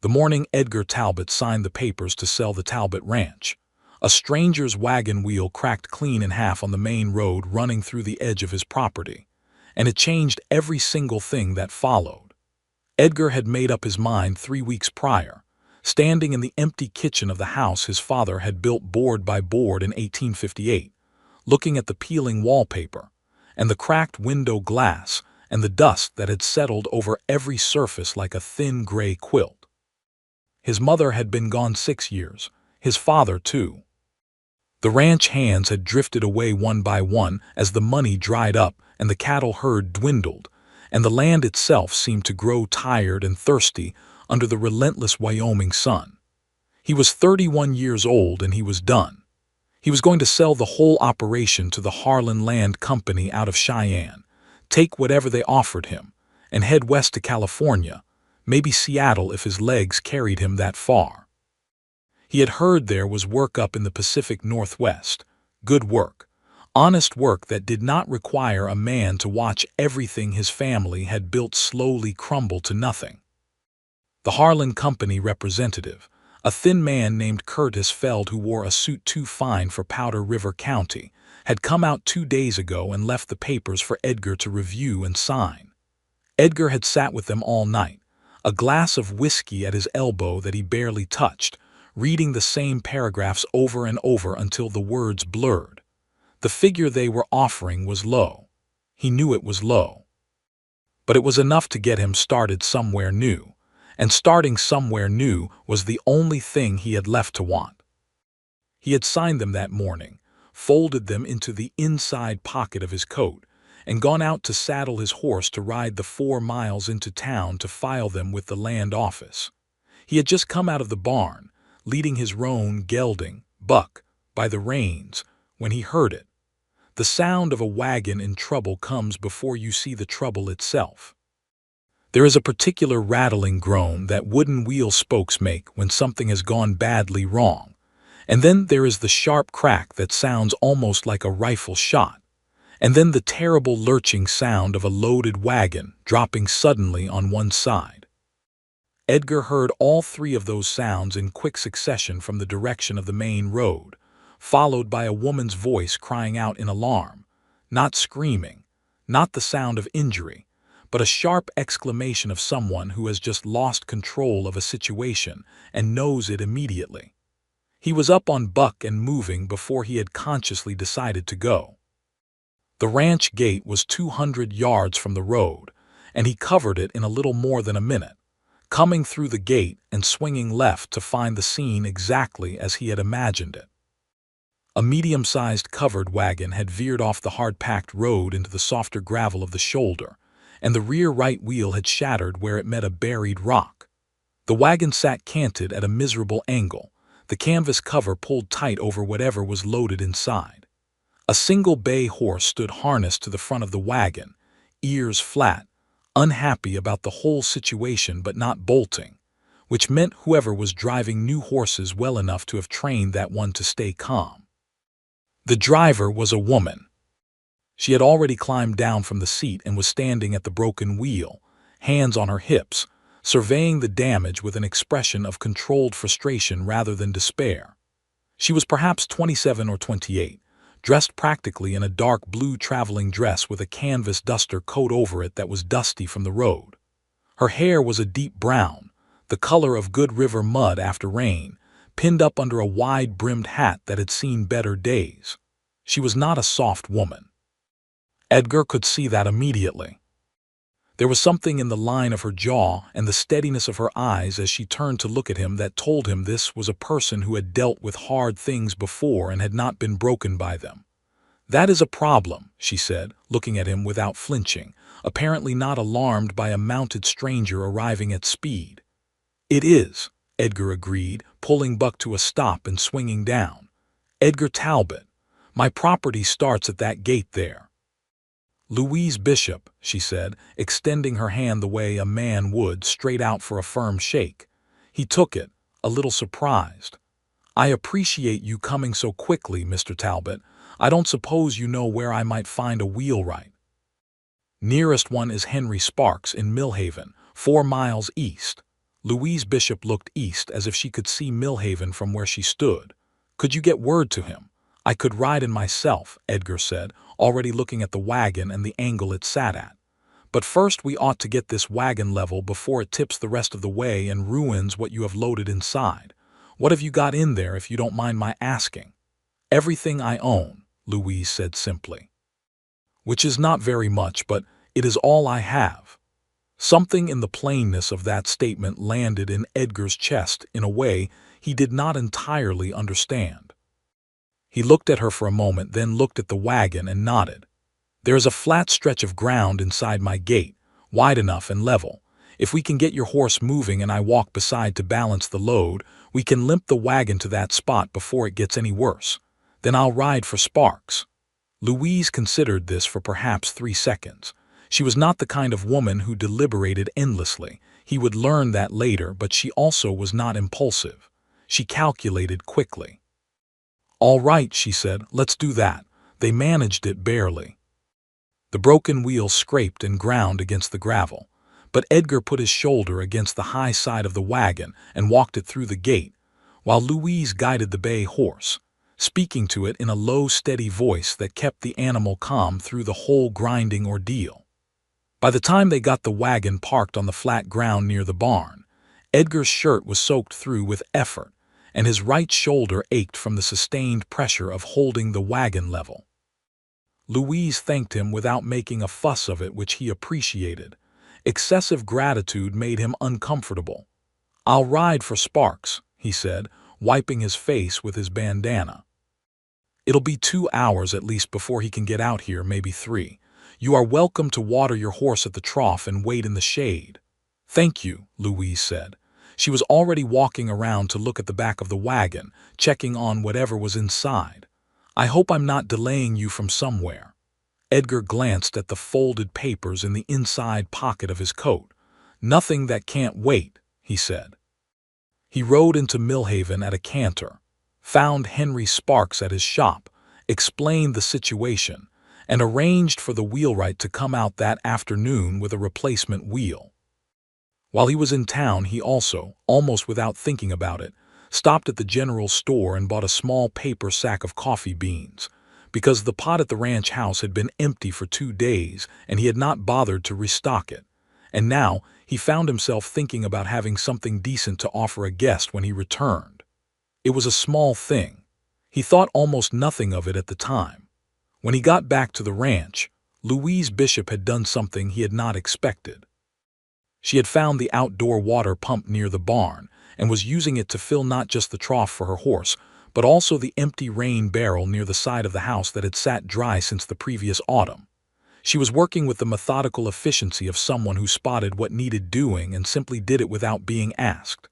The morning Edgar Talbot signed the papers to sell the Talbot Ranch. A stranger's wagon wheel cracked clean in half on the main road running through the edge of his property, and it changed every single thing that followed. Edgar had made up his mind 3 weeks prior, standing in the empty kitchen of the house his father had built board by board in 1858, looking at the peeling wallpaper, and the cracked window glass, and the dust that had settled over every surface like a thin gray quilt. His mother had been gone 6 years, his father too. The ranch hands had drifted away one by one as the money dried up and the cattle herd dwindled, and the land itself seemed to grow tired and thirsty under the relentless Wyoming sun. He was 31 years old and he was done. He was going to sell the whole operation to the Harlan Land Company out of Cheyenne, take whatever they offered him, and head west to California, maybe Seattle if his legs carried him that far. He had heard there was work up in the Pacific Northwest, good work, honest work that did not require a man to watch everything his family had built slowly crumble to nothing. The Harlan Company representative, a thin man named Curtis Feld who wore a suit too fine for Powder River County, had come out 2 days ago and left the papers for Edgar to review and sign. Edgar had sat with them all night, a glass of whiskey at his elbow that he barely touched, reading the same paragraphs over and over until the words blurred. The figure they were offering was low. He knew it was low. But it was enough to get him started somewhere new, and starting somewhere new was the only thing he had left to want. He had signed them that morning, folded them into the inside pocket of his coat, and gone out to saddle his horse to ride the 4 miles into town to file them with the land office. He had just come out of the barn, leading his roan gelding, Buck, by the reins, when he heard it. The sound of a wagon in trouble comes before you see the trouble itself. There is a particular rattling groan that wooden wheel spokes make when something has gone badly wrong, and then there is the sharp crack that sounds almost like a rifle shot, and then the terrible lurching sound of a loaded wagon dropping suddenly on one side. Edgar heard all 3 of those sounds in quick succession from the direction of the main road, followed by a woman's voice crying out in alarm, not screaming, not the sound of injury, but a sharp exclamation of someone who has just lost control of a situation and knows it immediately. He was up on Buck and moving before he had consciously decided to go. The ranch gate was 200 yards from the road, and he covered it in a little more than a minute, coming through the gate and swinging left to find the scene exactly as he had imagined it. A medium-sized covered wagon had veered off the hard-packed road into the softer gravel of the shoulder, and the rear right wheel had shattered where it met a buried rock. The wagon sat canted at a miserable angle, the canvas cover pulled tight over whatever was loaded inside. A single bay horse stood harnessed to the front of the wagon, ears flat, unhappy about the whole situation but not bolting, which meant whoever was driving knew horses well enough to have trained that one to stay calm. The driver was a woman. She had already climbed down from the seat and was standing at the broken wheel, hands on her hips, surveying the damage with an expression of controlled frustration rather than despair. She was perhaps 27 or 28, dressed practically in a dark blue traveling dress with a canvas duster coat over it that was dusty from the road. Her hair was a deep brown, the color of good river mud after rain, pinned up under a wide-brimmed hat that had seen better days. She was not a soft woman. Edgar could see that immediately. There was something in the line of her jaw and the steadiness of her eyes as she turned to look at him that told him this was a person who had dealt with hard things before and had not been broken by them. "That is a problem," she said, looking at him without flinching, apparently not alarmed by a mounted stranger arriving at speed. "It is," Edgar agreed, pulling Buck to a stop and swinging down. "Edgar Talbot. My property starts at that gate there." "Louise Bishop," she said, extending her hand the way a man would straight out for a firm shake. He took it, a little surprised. "I appreciate you coming so quickly, Mr. Talbot. I don't suppose you know where I might find a wheelwright." "Nearest one is Henry Sparks in Millhaven, 4 miles east." Louise Bishop looked east as if she could see Millhaven from where she stood. "Could you get word to him?" "I could ride in myself," Edgar said, already looking at the wagon and the angle it sat at. "But first we ought to get this wagon level before it tips the rest of the way and ruins what you have loaded inside. What have you got in there, if you don't mind my asking?" "Everything I own," Louise said simply. "Which is not very much, but it is all I have." Something in the plainness of that statement landed in Edgar's chest in a way he did not entirely understand. He looked at her for a moment, then looked at the wagon and nodded. "There is a flat stretch of ground inside my gate, wide enough and level. If we can get your horse moving and I walk beside to balance the load, we can limp the wagon to that spot before it gets any worse. Then I'll ride for Sparks." Louise considered this for perhaps 3 seconds. She was not the kind of woman who deliberated endlessly. He would learn that later, but she also was not impulsive. She calculated quickly. "All right," she said, "let's do that." They managed it barely. The broken wheel scraped and ground against the gravel, but Edgar put his shoulder against the high side of the wagon and walked it through the gate, while Louise guided the bay horse, speaking to it in a low, steady voice that kept the animal calm through the whole grinding ordeal. By the time they got the wagon parked on the flat ground near the barn, Edgar's shirt was soaked through with effort, and his right shoulder ached from the sustained pressure of holding the wagon level. Louise thanked him without making a fuss of it, which he appreciated. Excessive gratitude made him uncomfortable. "I'll ride for Sparks," he said, wiping his face with his bandana. "It'll be 2 hours at least before he can get out here, maybe 3. You are welcome to water your horse at the trough and wait in the shade." "Thank you," Louise said. She was already walking around to look at the back of the wagon, checking on whatever was inside. "I hope I'm not delaying you from somewhere." Edgar glanced at the folded papers in the inside pocket of his coat. "Nothing that can't wait," he said. He rode into Millhaven at a canter, found Henry Sparks at his shop, explained the situation, and arranged for the wheelwright to come out that afternoon with a replacement wheel. While he was in town, he also, almost without thinking about it, stopped at the general store and bought a small paper sack of coffee beans, because the pot at the ranch house had been empty for 2 days and he had not bothered to restock it, and now he found himself thinking about having something decent to offer a guest when he returned. It was a small thing. He thought almost nothing of it at the time. When he got back to the ranch, Louise Bishop had done something he had not expected. She had found the outdoor water pump near the barn and was using it to fill not just the trough for her horse, but also the empty rain barrel near the side of the house that had sat dry since the previous autumn. She was working with the methodical efficiency of someone who spotted what needed doing and simply did it without being asked.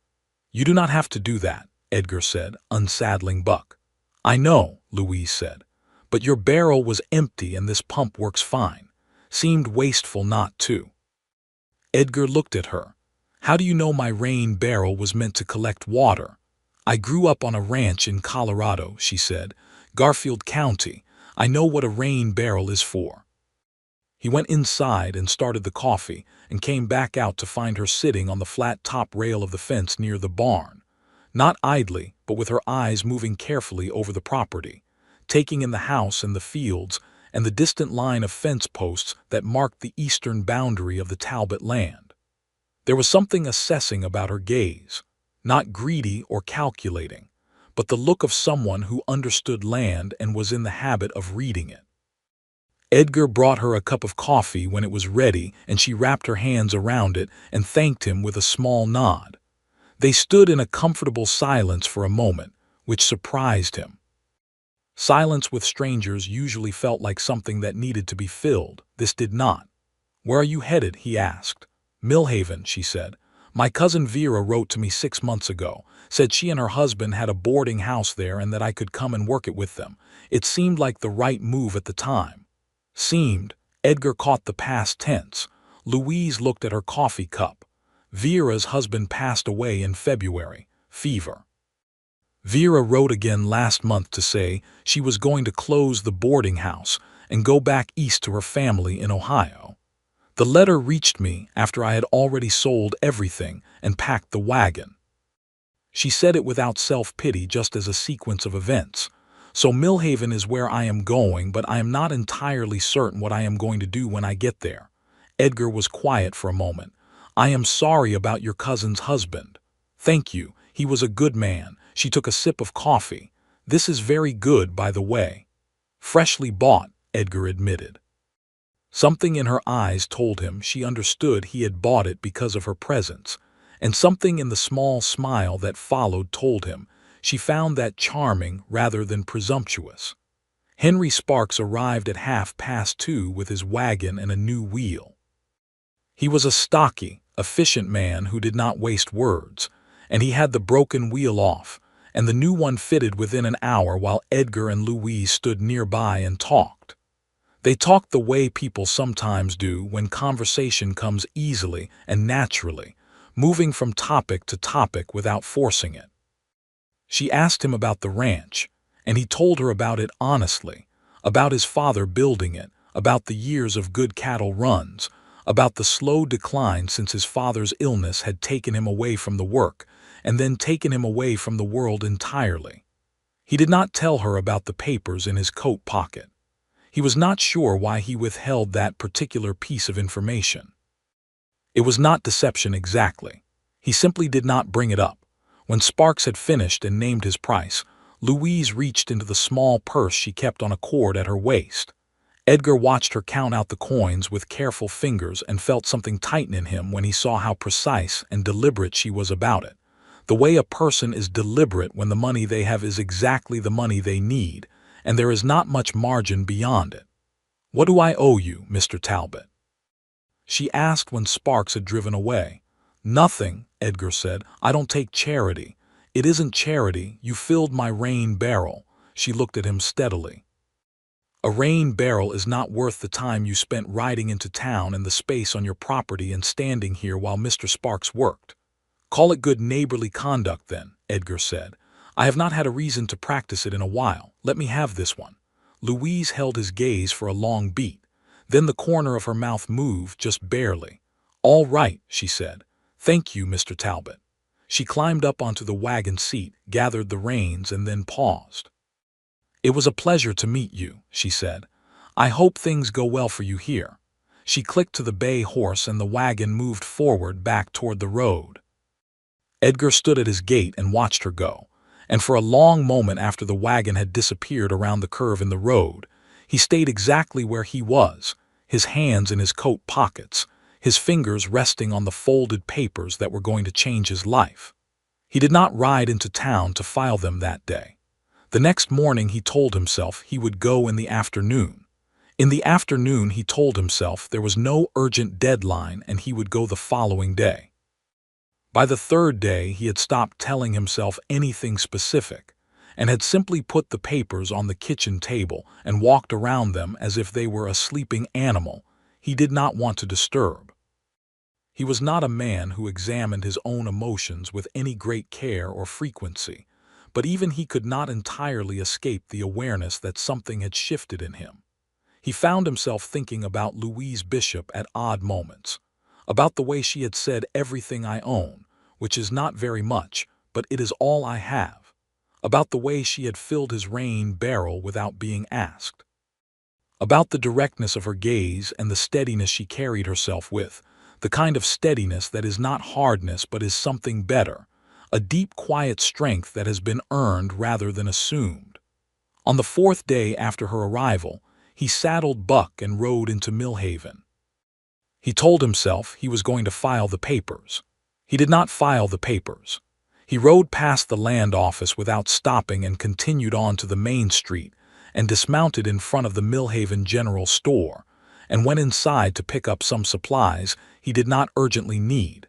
"You do not have to do that," Edgar said, unsaddling Buck. "I know," Louise said. "But your barrel was empty and this pump works fine. Seemed wasteful not to." Edgar looked at her. "How do you know my rain barrel was meant to collect water?" "I grew up on a ranch in Colorado," she said. "Garfield County. I know what a rain barrel is for." He went inside and started the coffee and came back out to find her sitting on the flat top rail of the fence near the barn, not idly, but with her eyes moving carefully over the property, taking in the house and the fields and the distant line of fence posts that marked the eastern boundary of the Talbot land. There was something assessing about her gaze, not greedy or calculating, but the look of someone who understood land and was in the habit of reading it. Edgar brought her a cup of coffee when it was ready, and she wrapped her hands around it and thanked him with a small nod. They stood in a comfortable silence for a moment, which surprised him. Silence with strangers usually felt like something that needed to be filled. This did not. "Where are you headed?" he asked. "Millhaven," she said. "My cousin Vera wrote to me 6 months ago, said she and her husband had a boarding house there and that I could come and work it with them. It seemed like the right move at the time." Seemed. Edgar caught the past tense. Louise looked at her coffee cup. "Vera's husband passed away in February. Fever." Vera wrote again last month to say she was going to close the boarding house and go back east to her family in Ohio. The letter reached me after I had already sold everything and packed the wagon. She said it without self-pity, just as a sequence of events. So Millhaven is where I am going, but I am not entirely certain what I am going to do when I get there. Edgar was quiet for a moment. I am sorry about your cousin's husband. Thank you. He was a good man. She took a sip of coffee. This is very good, by the way. Freshly bought, Edgar admitted. Something in her eyes told him she understood he had bought it because of her presence, and something in the small smile that followed told him she found that charming rather than presumptuous. Henry Sparks arrived at 2:30 with his wagon and a new wheel. He was a stocky, efficient man who did not waste words, and he had the broken wheel off, and the new one fitted within an hour while Edgar and Louise stood nearby and talked. They talked the way people sometimes do when conversation comes easily and naturally, moving from topic to topic without forcing it. She asked him about the ranch, and he told her about it honestly, about his father building it, about the years of good cattle runs, about the slow decline since his father's illness had taken him away from the work and then taken him away from the world entirely. He did not tell her about the papers in his coat pocket. He was not sure why he withheld that particular piece of information. It was not deception exactly. He simply did not bring it up. When Sparks had finished and named his price, Louise reached into the small purse she kept on a cord at her waist. Edgar watched her count out the coins with careful fingers and felt something tighten in him when he saw how precise and deliberate she was about it. The way a person is deliberate when the money they have is exactly the money they need, and there is not much margin beyond it. "What do I owe you, Mr. Talbot?" she asked when Sparks had driven away. "Nothing," Edgar said. "I don't take charity." "It isn't charity. You filled my rain barrel." She looked at him steadily. "A rain barrel is not worth the time you spent riding into town and the space on your property and standing here while Mr. Sparks worked." "Call it good neighborly conduct, then," Edgar said. "I have not had a reason to practice it in a while. Let me have this one." Louise held his gaze for a long beat. Then the corner of her mouth moved, just barely. "All right," she said. "Thank you, Mr. Talbot." She climbed up onto the wagon seat, gathered the reins, and then paused. "It was a pleasure to meet you," she said. "I hope things go well for you here." She clicked to the bay horse and the wagon moved forward back toward the road. Edgar stood at his gate and watched her go, and for a long moment after the wagon had disappeared around the curve in the road, he stayed exactly where he was, his hands in his coat pockets, his fingers resting on the folded papers that were going to change his life. He did not ride into town to file them that day. The next morning he told himself he would go in the afternoon. In the afternoon he told himself there was no urgent deadline and he would go the following day. By the third day he had stopped telling himself anything specific, and had simply put the papers on the kitchen table and walked around them as if they were a sleeping animal he did not want to disturb. He was not a man who examined his own emotions with any great care or frequency, but even he could not entirely escape the awareness that something had shifted in him. He found himself thinking about Louise Bishop at odd moments, about the way she had said "everything I own," which is not very much, but it is all I have, about the way she had filled his rain barrel without being asked, about the directness of her gaze and the steadiness she carried herself with, the kind of steadiness that is not hardness but is something better, a deep quiet strength that has been earned rather than assumed. On the fourth day after her arrival, he saddled Buck and rode into Millhaven. He told himself he was going to file the papers. He did not file the papers. He rode past the land office without stopping and continued on to the main street and dismounted in front of the Millhaven General Store and went inside to pick up some supplies he did not urgently need.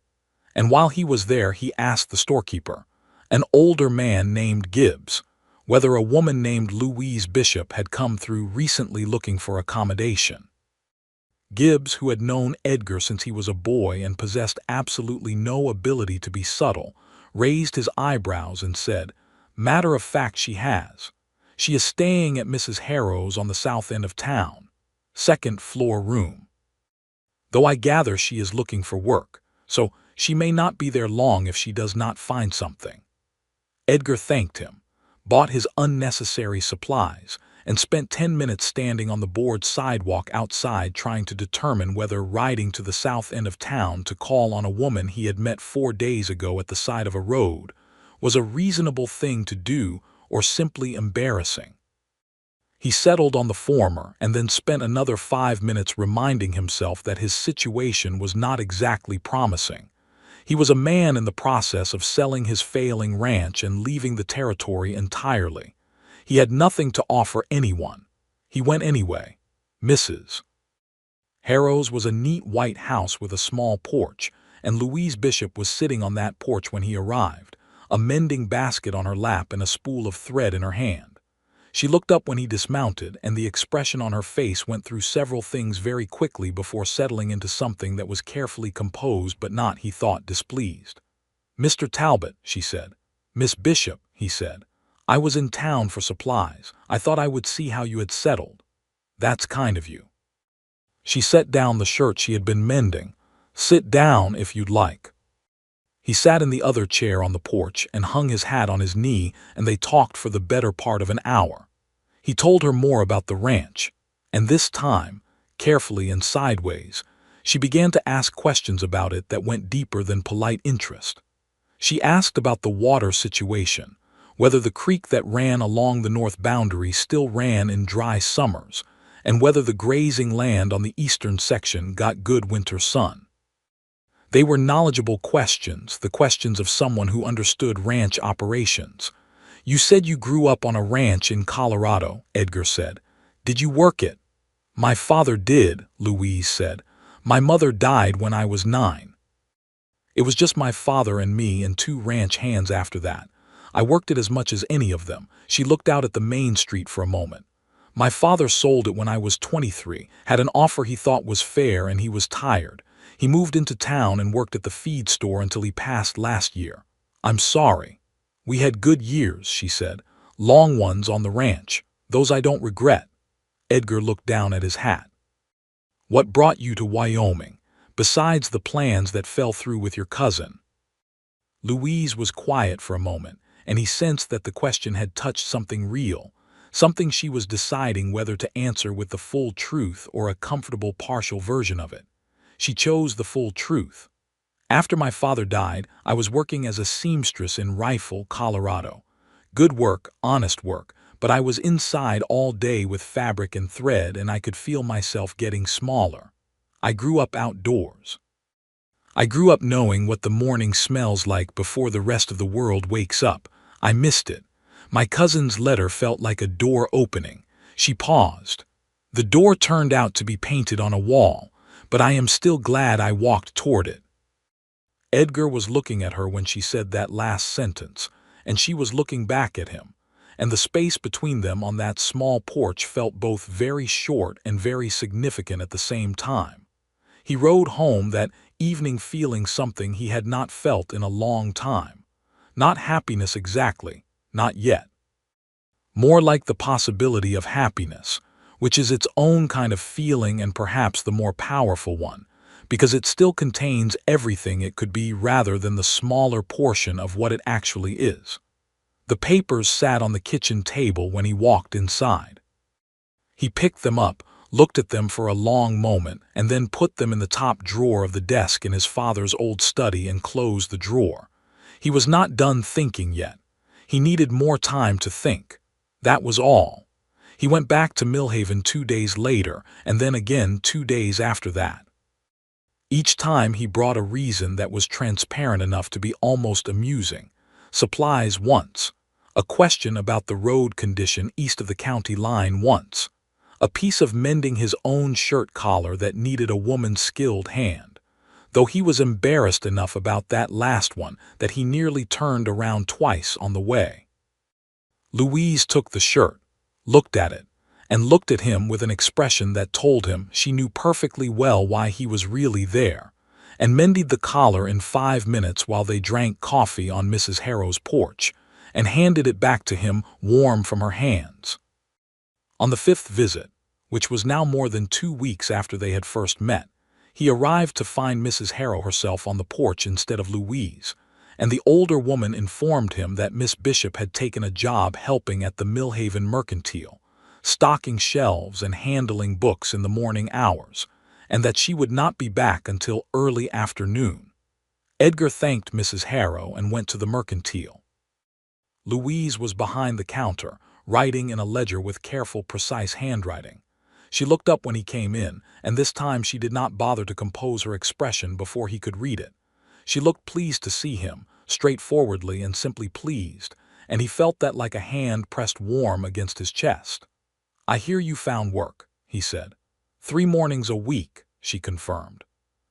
And while he was there he asked the storekeeper, an older man named Gibbs, whether a woman named Louise Bishop had come through recently looking for accommodation. Gibbs, who had known Edgar since he was a boy and possessed absolutely no ability to be subtle, raised his eyebrows and said, "Matter of fact, she has. She is staying at Mrs. Harrow's on the south end of town, second floor room." though I gather she is looking for work, so she may not be there long if she does not find something." Edgar thanked him, bought his unnecessary supplies, and spent 10 minutes standing on the board sidewalk outside trying to determine whether riding to the south end of town to call on a woman he had met 4 days ago at the side of a road was a reasonable thing to do or simply embarrassing. He settled on the former and then spent another 5 minutes reminding himself that his situation was not exactly promising. He was a man in the process of selling his failing ranch and leaving the territory entirely. He had nothing to offer anyone. He went anyway. Mrs. Harrow's was a neat white house with a small porch, and Louise Bishop was sitting on that porch when he arrived, a mending basket on her lap and a spool of thread in her hand. She looked up when he dismounted, and the expression on her face went through several things very quickly before settling into something that was carefully composed but not, he thought, displeased. "Mr. Talbot," she said. "Miss Bishop," he said. "I was in town for supplies. I thought I would see how you had settled." "That's kind of you." She set down the shirt she had been mending. "Sit down if you'd like." He sat in the other chair on the porch and hung his hat on his knee, and they talked for the better part of an hour. He told her more about the ranch, and this time, carefully and sideways, she began to ask questions about it that went deeper than polite interest. She asked about the water situation, whether the creek that ran along the north boundary still ran in dry summers, and whether the grazing land on the eastern section got good winter sun. They were knowledgeable questions, the questions of someone who understood ranch operations. "You said you grew up on a ranch in Colorado," Edgar said. "Did you work it?" "My father did," Louise said. "My mother died when I was 9. It was just my father and me and 2 ranch hands after that. I worked it as much as any of them." She looked out at the main street for a moment. "My father sold it when I was 23, had an offer he thought was fair, and he was tired. He moved into town and worked at the feed store until he passed last year. I'm sorry. We had good years," she said. "Long ones on the ranch. Those I don't regret." Edgar looked down at his hat. "What brought you to Wyoming, besides the plans that fell through with your cousin?" Louise was quiet for a moment, and he sensed that the question had touched something real, something she was deciding whether to answer with the full truth or a comfortable partial version of it. She chose the full truth. "After my father died, I was working as a seamstress in Rifle, Colorado. Good work, honest work, but I was inside all day with fabric and thread, and I could feel myself getting smaller. I grew up outdoors. I grew up knowing what the morning smells like before the rest of the world wakes up. I missed it. My cousin's letter felt like a door opening." She paused. "The door turned out to be painted on a wall, but I am still glad I walked toward it." Edgar was looking at her when she said that last sentence, and she was looking back at him, and the space between them on that small porch felt both very short and very significant at the same time. He rode home that evening feeling something he had not felt in a long time. Not happiness exactly, not yet. More like the possibility of happiness, which is its own kind of feeling and perhaps the more powerful one, because it still contains everything it could be rather than the smaller portion of what it actually is. The papers sat on the kitchen table when he walked inside. He picked them up, looked at them for a long moment, and then put them in the top drawer of the desk in his father's old study and closed the drawer. He was not done thinking yet. He needed more time to think. That was all. He went back to Millhaven 2 days later, and then again 2 days after that. Each time he brought a reason that was transparent enough to be almost amusing. Supplies once. A question about the road condition east of the county line once. A piece of mending his own shirt collar that needed a woman's skilled hand. Though he was embarrassed enough about that last one that he nearly turned around twice on the way. Louise took the shirt, looked at it, and looked at him with an expression that told him she knew perfectly well why he was really there, and mended the collar in 5 minutes while they drank coffee on Mrs. Harrow's porch, and handed it back to him warm from her hands. On the 5th visit, which was now more than 2 weeks after they had first met, He arrived to find Mrs. Harrow herself on the porch instead of Louise, and the older woman informed him that Miss Bishop had taken a job helping at the Millhaven Mercantile, stocking shelves and handling books in the morning hours, and that she would not be back until early afternoon. Edgar thanked Mrs. Harrow and went to the Mercantile. Louise was behind the counter, writing in a ledger with careful, precise handwriting. She looked up when he came in, and this time she did not bother to compose her expression before he could read it. She looked pleased to see him, straightforwardly and simply pleased, and he felt that like a hand pressed warm against his chest. "I hear you found work," he said. "3 mornings a week," she confirmed.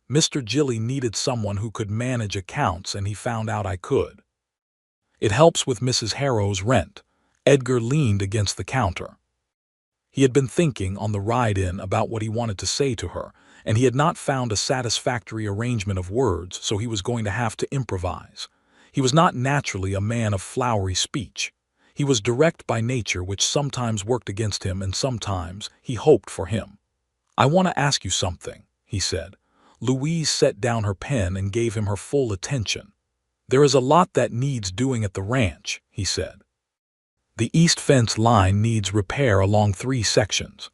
"Mr. Gilly needed someone who could manage accounts, and he found out I could. It helps with Mrs. Harrow's rent." Edgar leaned against the counter. He had been thinking on the ride in about what he wanted to say to her, and he had not found a satisfactory arrangement of words, so he was going to have to improvise. He was not naturally a man of flowery speech. He was direct by nature, which sometimes worked against him and sometimes he hoped for him. "I want to ask you something," he said. Louise set down her pen and gave him her full attention. "There is a lot that needs doing at the ranch," he said. "The east fence line needs repair along 3 sections.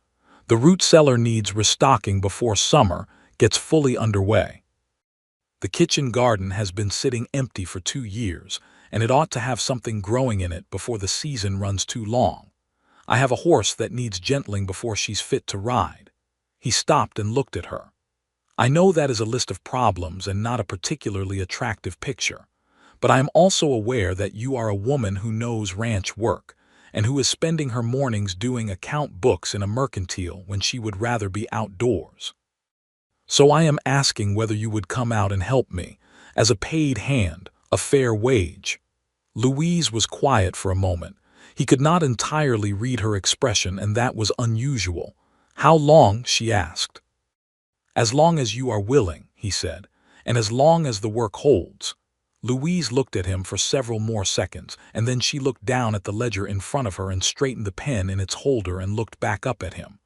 The root cellar needs restocking before summer gets fully underway. The kitchen garden has been sitting empty for 2 years, and it ought to have something growing in it before the season runs too long. I have a horse that needs gentling before she's fit to ride." He stopped and looked at her. "I know that is a list of problems and not a particularly attractive picture. But I am also aware that you are a woman who knows ranch work, and who is spending her mornings doing account books in a mercantile when she would rather be outdoors. So I am asking whether you would come out and help me, as a paid hand, a fair wage." Louise was quiet for a moment. He could not entirely read her expression, and that was unusual. "How long?" she asked. "As long as you are willing," he said, "and as long as the work holds." Louise looked at him for several more seconds, and then she looked down at the ledger in front of her and straightened the pen in its holder and looked back up at him.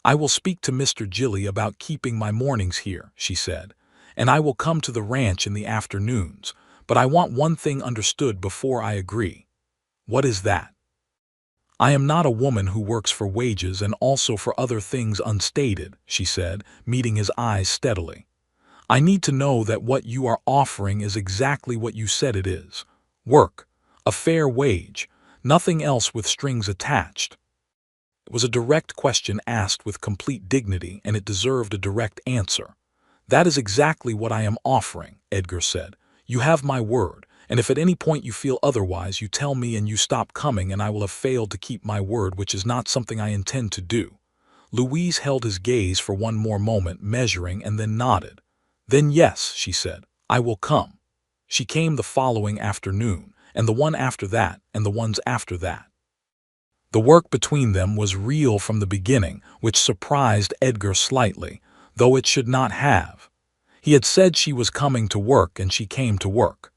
"I will speak to Mr. Gilly about keeping my mornings here," she said, "and I will come to the ranch in the afternoons, but I want one thing understood before I agree." "What is that?" "I am not a woman who works for wages and also for other things unstated," she said, meeting his eyes steadily. "I need to know that what you are offering is exactly what you said it is. Work, a fair wage, nothing else with strings attached." It was a direct question asked with complete dignity, and it deserved a direct answer. "That is exactly what I am offering," Edgar said. "You have my word, and if at any point you feel otherwise, you tell me and you stop coming, and I will have failed to keep my word, which is not something I intend to do." Louise held his gaze for one more moment, measuring, and then nodded. "Then yes," she said, "I will come." She came the following afternoon, and the one after that, and the ones after that. The work between them was real from the beginning, which surprised Edgar slightly, though it should not have. He had said she was coming to work, and she came to work.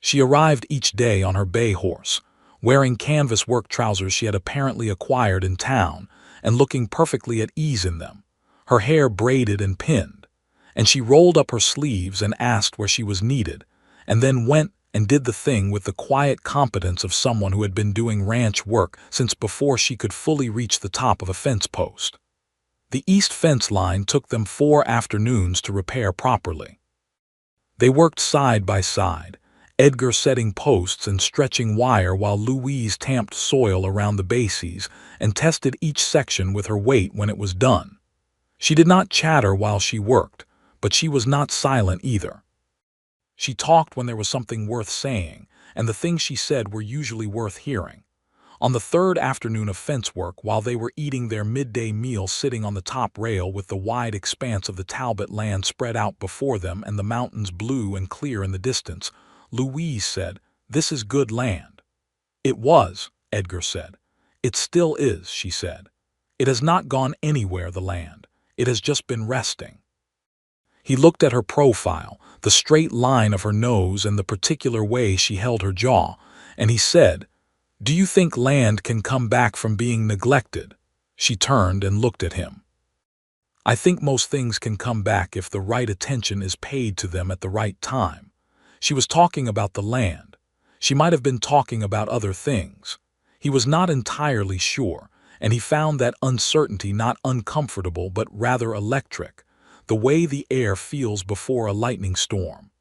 She arrived each day on her bay horse, wearing canvas work trousers she had apparently acquired in town, and looking perfectly at ease in them, her hair braided and pinned. And she rolled up her sleeves and asked where she was needed, and then went and did the thing with the quiet competence of someone who had been doing ranch work since before she could fully reach the top of a fence post. The east fence line took them 4 afternoons to repair properly. They worked side by side, Edgar setting posts and stretching wire while Louise tamped soil around the bases and tested each section with her weight when it was done. She did not chatter while she worked, but she was not silent either. She talked when there was something worth saying, and the things she said were usually worth hearing. On the 3rd afternoon of fence work, while they were eating their midday meal sitting on the top rail with the wide expanse of the Talbot land spread out before them and the mountains blue and clear in the distance, Louise said, "This is good land." "It was," Edgar said. "It still is," she said. "It has not gone anywhere, the land. It has just been resting." He looked at her profile, the straight line of her nose and the particular way she held her jaw, and he said, "Do you think land can come back from being neglected?" She turned and looked at him. I think most things can come back if the right attention is paid to them at the right time. She was talking about the land. She might have been talking about other things. He was not entirely sure, and he found that uncertainty not uncomfortable but rather electric, the way the air feels before a lightning storm.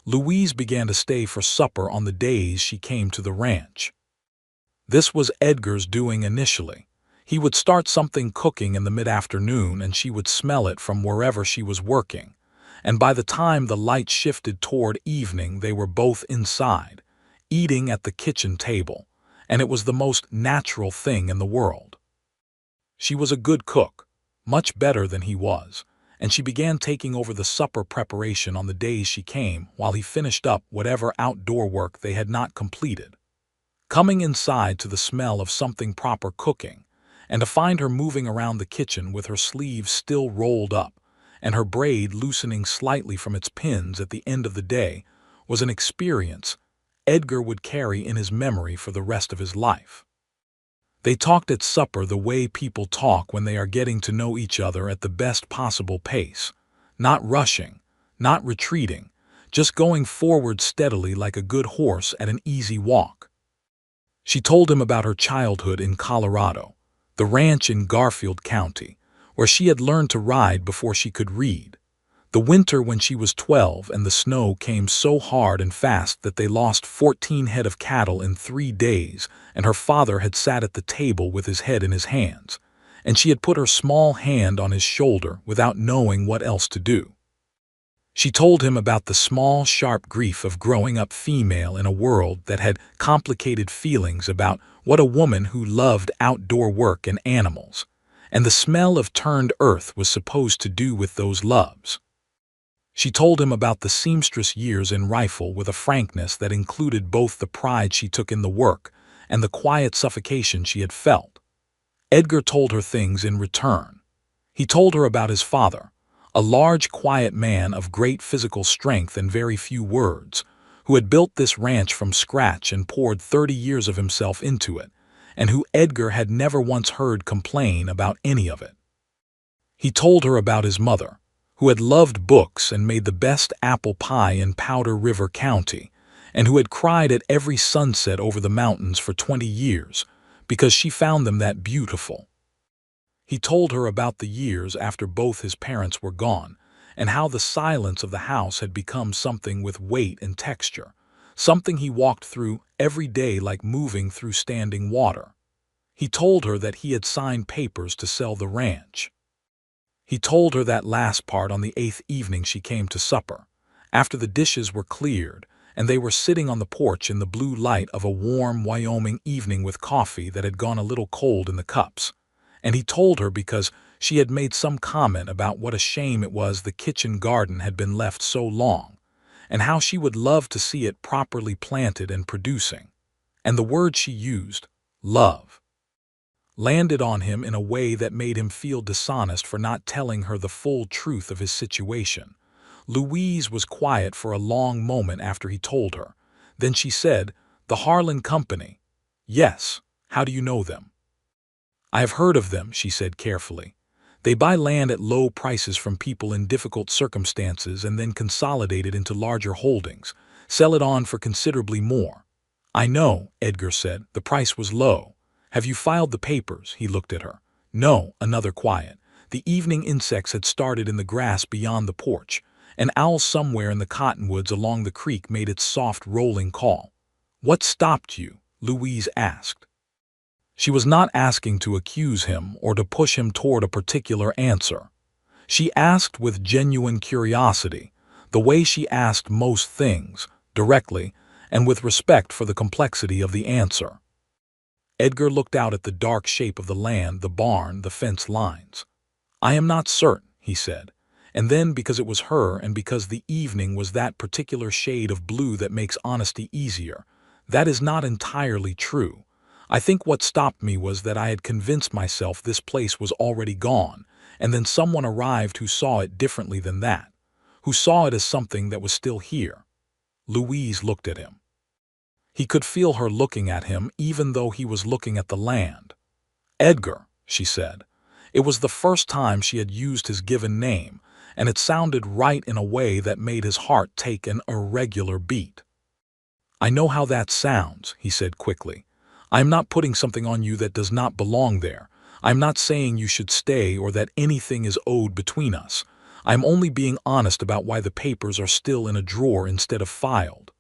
Louise began to stay for supper on the days she came to the ranch. This was Edgar's doing initially. He would start something cooking in the mid-afternoon and she would smell it from wherever she was working. And by the time the light shifted toward evening, they were both inside, eating at the kitchen table, and it was the most natural thing in the world. She was a good cook, much better than he was, and she began taking over the supper preparation on the days she came while he finished up whatever outdoor work they had not completed. Coming inside to the smell of something proper cooking, and to find her moving around the kitchen with her sleeves still rolled up, and her braid loosening slightly from its pins at the end of the day, was an experience Edgar would carry in his memory for the rest of his life. They talked at supper the way people talk when they are getting to know each other at the best possible pace, not rushing, not retreating, just going forward steadily like a good horse at an easy walk. She told him about her childhood in Colorado, the ranch in Garfield County, where she had learned to ride before she could read. The winter when she was 12 and the snow came so hard and fast that they lost 14 head of cattle in 3 days, and her father had sat at the table with his head in his hands, and she had put her small hand on his shoulder without knowing what else to do. She told him about the small, sharp grief of growing up female in a world that had complicated feelings about what a woman who loved outdoor work and animals, and the smell of turned earth was supposed to do with those loves. She told him about the seamstress years in Rifle with a frankness that included both the pride she took in the work and the quiet suffocation she had felt. Edgar told her things in return. He told her about his father, a large, quiet man of great physical strength and very few words, who had built this ranch from scratch and poured 30 years of himself into it, and who Edgar had never once heard complain about any of it. He told her about his mother, who had loved books and made the best apple pie in Powder River County, and who had cried at every sunset over the mountains for 20 years because she found them that beautiful. He told her about the years after both his parents were gone, and how the silence of the house had become something with weight and texture, something he walked through every day like moving through standing water. He told her that he had signed papers to sell the ranch. He told her that last part on the 8th evening she came to supper, after the dishes were cleared, and they were sitting on the porch in the blue light of a warm Wyoming evening with coffee that had gone a little cold in the cups. And he told her because she had made some comment about what a shame it was the kitchen garden had been left so long, and how she would love to see it properly planted and producing. And the word she used, love, landed on him in a way that made him feel dishonest for not telling her the full truth of his situation. Louise was quiet for a long moment after he told her. Then she said, "The Harlan Company." "Yes. How do you know them?" "I have heard of them," she said carefully. "They buy land at low prices from people in difficult circumstances and then consolidate it into larger holdings, sell it on for considerably more." "I know," Edgar said. "The price was low. Have you filed the papers?" He looked at her. "No," another quiet. The evening insects had started in the grass beyond the porch. An owl somewhere in the cottonwoods along the creek made its soft rolling call. "What stopped you?" Louise asked. She was not asking to accuse him or to push him toward a particular answer. She asked with genuine curiosity, the way she asked most things, directly, and with respect for the complexity of the answer. Edgar looked out at the dark shape of the land, the barn, the fence lines. "I am not certain," he said. And then, because it was her and because the evening was that particular shade of blue that makes honesty easier, "That is not entirely true. I think what stopped me was that I had convinced myself this place was already gone, and then someone arrived who saw it differently than that, who saw it as something that was still here." Louise looked at him. He could feel her looking at him even though he was looking at the land. "Edgar," she said, It was the first time she had used his given name, and it sounded right in a way that made his heart take an irregular beat. "I know how that sounds," he said quickly. "I am not putting something on you that does not belong there. I am not saying you should stay or that anything is owed between us. I am only being honest about why the papers are still in a drawer instead of filed."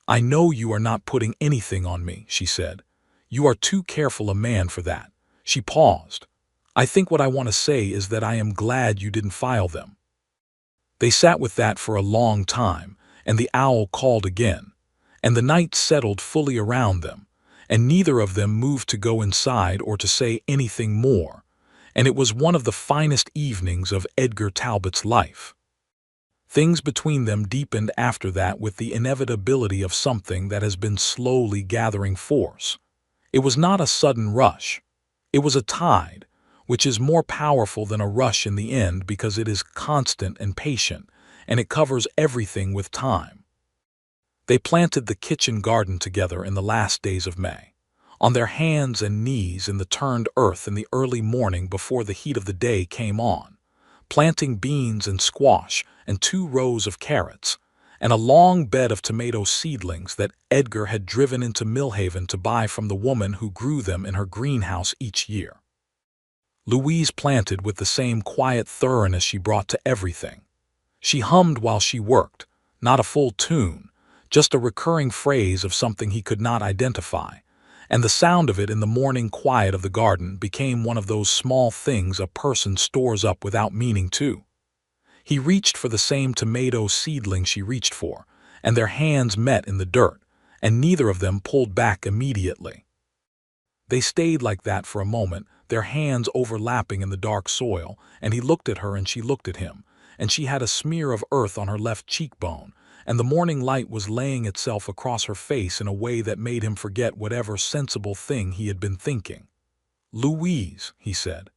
"I know you are not putting anything on me," she said. "You are too careful a man for that." She paused. "I think what I want to say is that I am glad you didn't file them." They sat with that for a long time, and the owl called again, and the night settled fully around them, and neither of them moved to go inside or to say anything more, and it was one of the finest evenings of Edgar Talbot's life. Things between them deepened after that with the inevitability of something that has been slowly gathering force. It was not a sudden rush. It was a tide, which is more powerful than a rush in the end because it is constant and patient, and it covers everything with time. They planted the kitchen garden together in the last days of May, on their hands and knees in the turned earth in the early morning before the heat of the day came on, planting beans and squash and 2 rows of carrots, and a long bed of tomato seedlings that Edgar had driven into Millhaven to buy from the woman who grew them in her greenhouse each year. Louise planted with the same quiet thoroughness she brought to everything. She hummed while she worked, not a full tune, just a recurring phrase of something he could not identify, and the sound of it in the morning quiet of the garden became one of those small things a person stores up without meaning to. He reached for the same tomato seedling she reached for, and their hands met in the dirt, and neither of them pulled back immediately. They stayed like that for a moment, their hands overlapping in the dark soil, and he looked at her and she looked at him, and she had a smear of earth on her left cheekbone, and the morning light was laying itself across her face in a way that made him forget whatever sensible thing he had been thinking. "Louise," he said.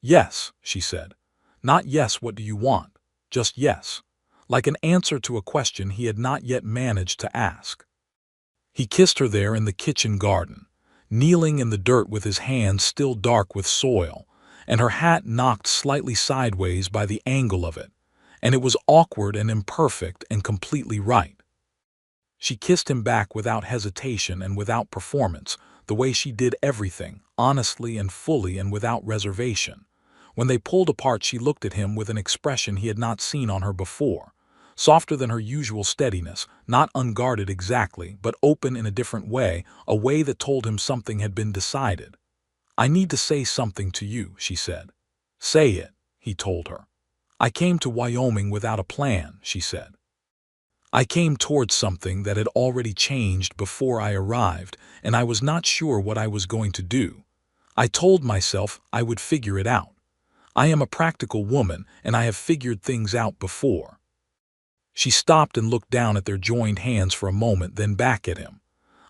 "Yes," she said. Not yes, what do you want? Just yes, like an answer to a question he had not yet managed to ask. He kissed her there in the kitchen garden, kneeling in the dirt with his hands still dark with soil, and her hat knocked slightly sideways by the angle of it, and it was awkward and imperfect and completely right. She kissed him back without hesitation and without performance, the way she did everything, honestly and fully and without reservation. When they pulled apart, she looked at him with an expression he had not seen on her before, softer than her usual steadiness, not unguarded exactly, but open in a different way, a way that told him something had been decided. "I need to say something to you," she said. "Say it," he told her. "I came to Wyoming without a plan," she said. "I came towards something that had already changed before I arrived, and I was not sure what I was going to do. I told myself I would figure it out. I am a practical woman, and I have figured things out before." She stopped and looked down at their joined hands for a moment, then back at him.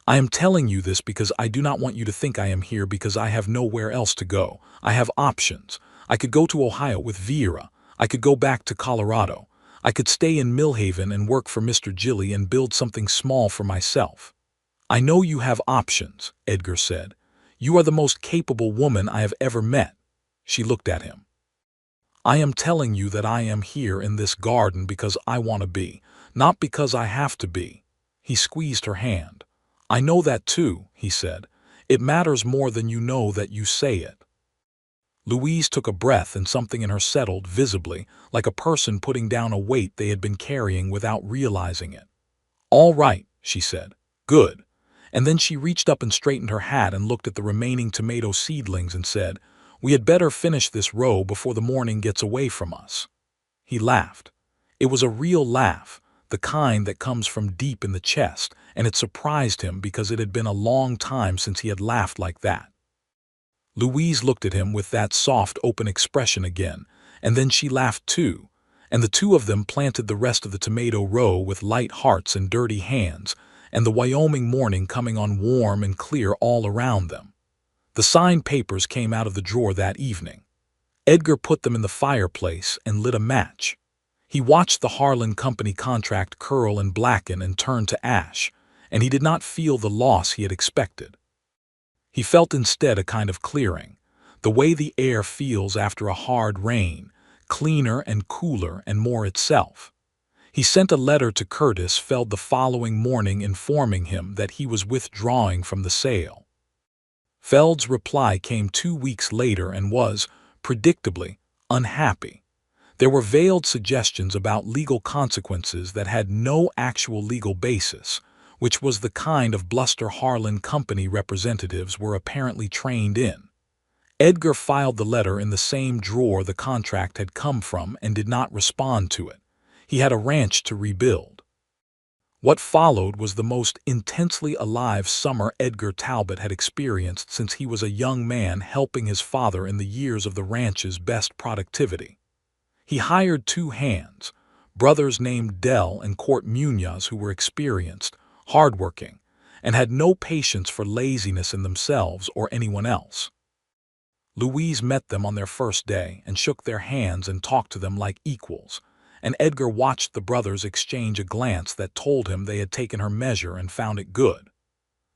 "I am telling you this because I do not want you to think I am here because I have nowhere else to go. I have options. I could go to Ohio with Vera. I could go back to Colorado. I could stay in Millhaven and work for Mr. Gilly and build something small for myself." "I know you have options," Edgar said. "You are the most capable woman I have ever met." She looked at him. "I am telling you that I am here in this garden because I want to be, not because I have to be." He squeezed her hand. "I know that too," he said. "It matters more than you know that you say it." Louise took a breath and something in her settled visibly, like a person putting down a weight they had been carrying without realizing it. "All right," she said. "Good." And then she reached up and straightened her hat and looked at the remaining tomato seedlings and said, "We had better finish this row before the morning gets away from us." He laughed. It was a real laugh, the kind that comes from deep in the chest, and it surprised him because it had been a long time since he had laughed like that. Louise looked at him with that soft, open expression again, and then she laughed too, and the two of them planted the rest of the tomato row with light hearts and dirty hands, and the Wyoming morning coming on warm and clear all around them. The signed papers came out of the drawer that evening. Edgar put them in the fireplace and lit a match. He watched the Harlan Company contract curl and blacken and turn to ash, and he did not feel the loss he had expected. He felt instead a kind of clearing. the way the air feels after a hard rain, cleaner and cooler and more itself. He sent a letter to Curtis Feld the following morning informing him that he was withdrawing from the sale. Feld's reply came 2 weeks later and was, predictably, unhappy. There were veiled suggestions about legal consequences that had no actual legal basis, which was the kind of Bluster Harlan Company representatives were apparently trained in. Edgar filed the letter in the same drawer the contract had come from and did not respond to it. He had a ranch to rebuild. What followed was the most intensely alive summer Edgar Talbot had experienced since he was a young man helping his father in the years of the ranch's best productivity. He hired 2 hands, brothers named Dell and Court Munoz, who were experienced, hardworking, and had no patience for laziness in themselves or anyone else. Louise met them on their first day and shook their hands and talked to them like equals, and Edgar watched the brothers exchange a glance that told him they had taken her measure and found it good.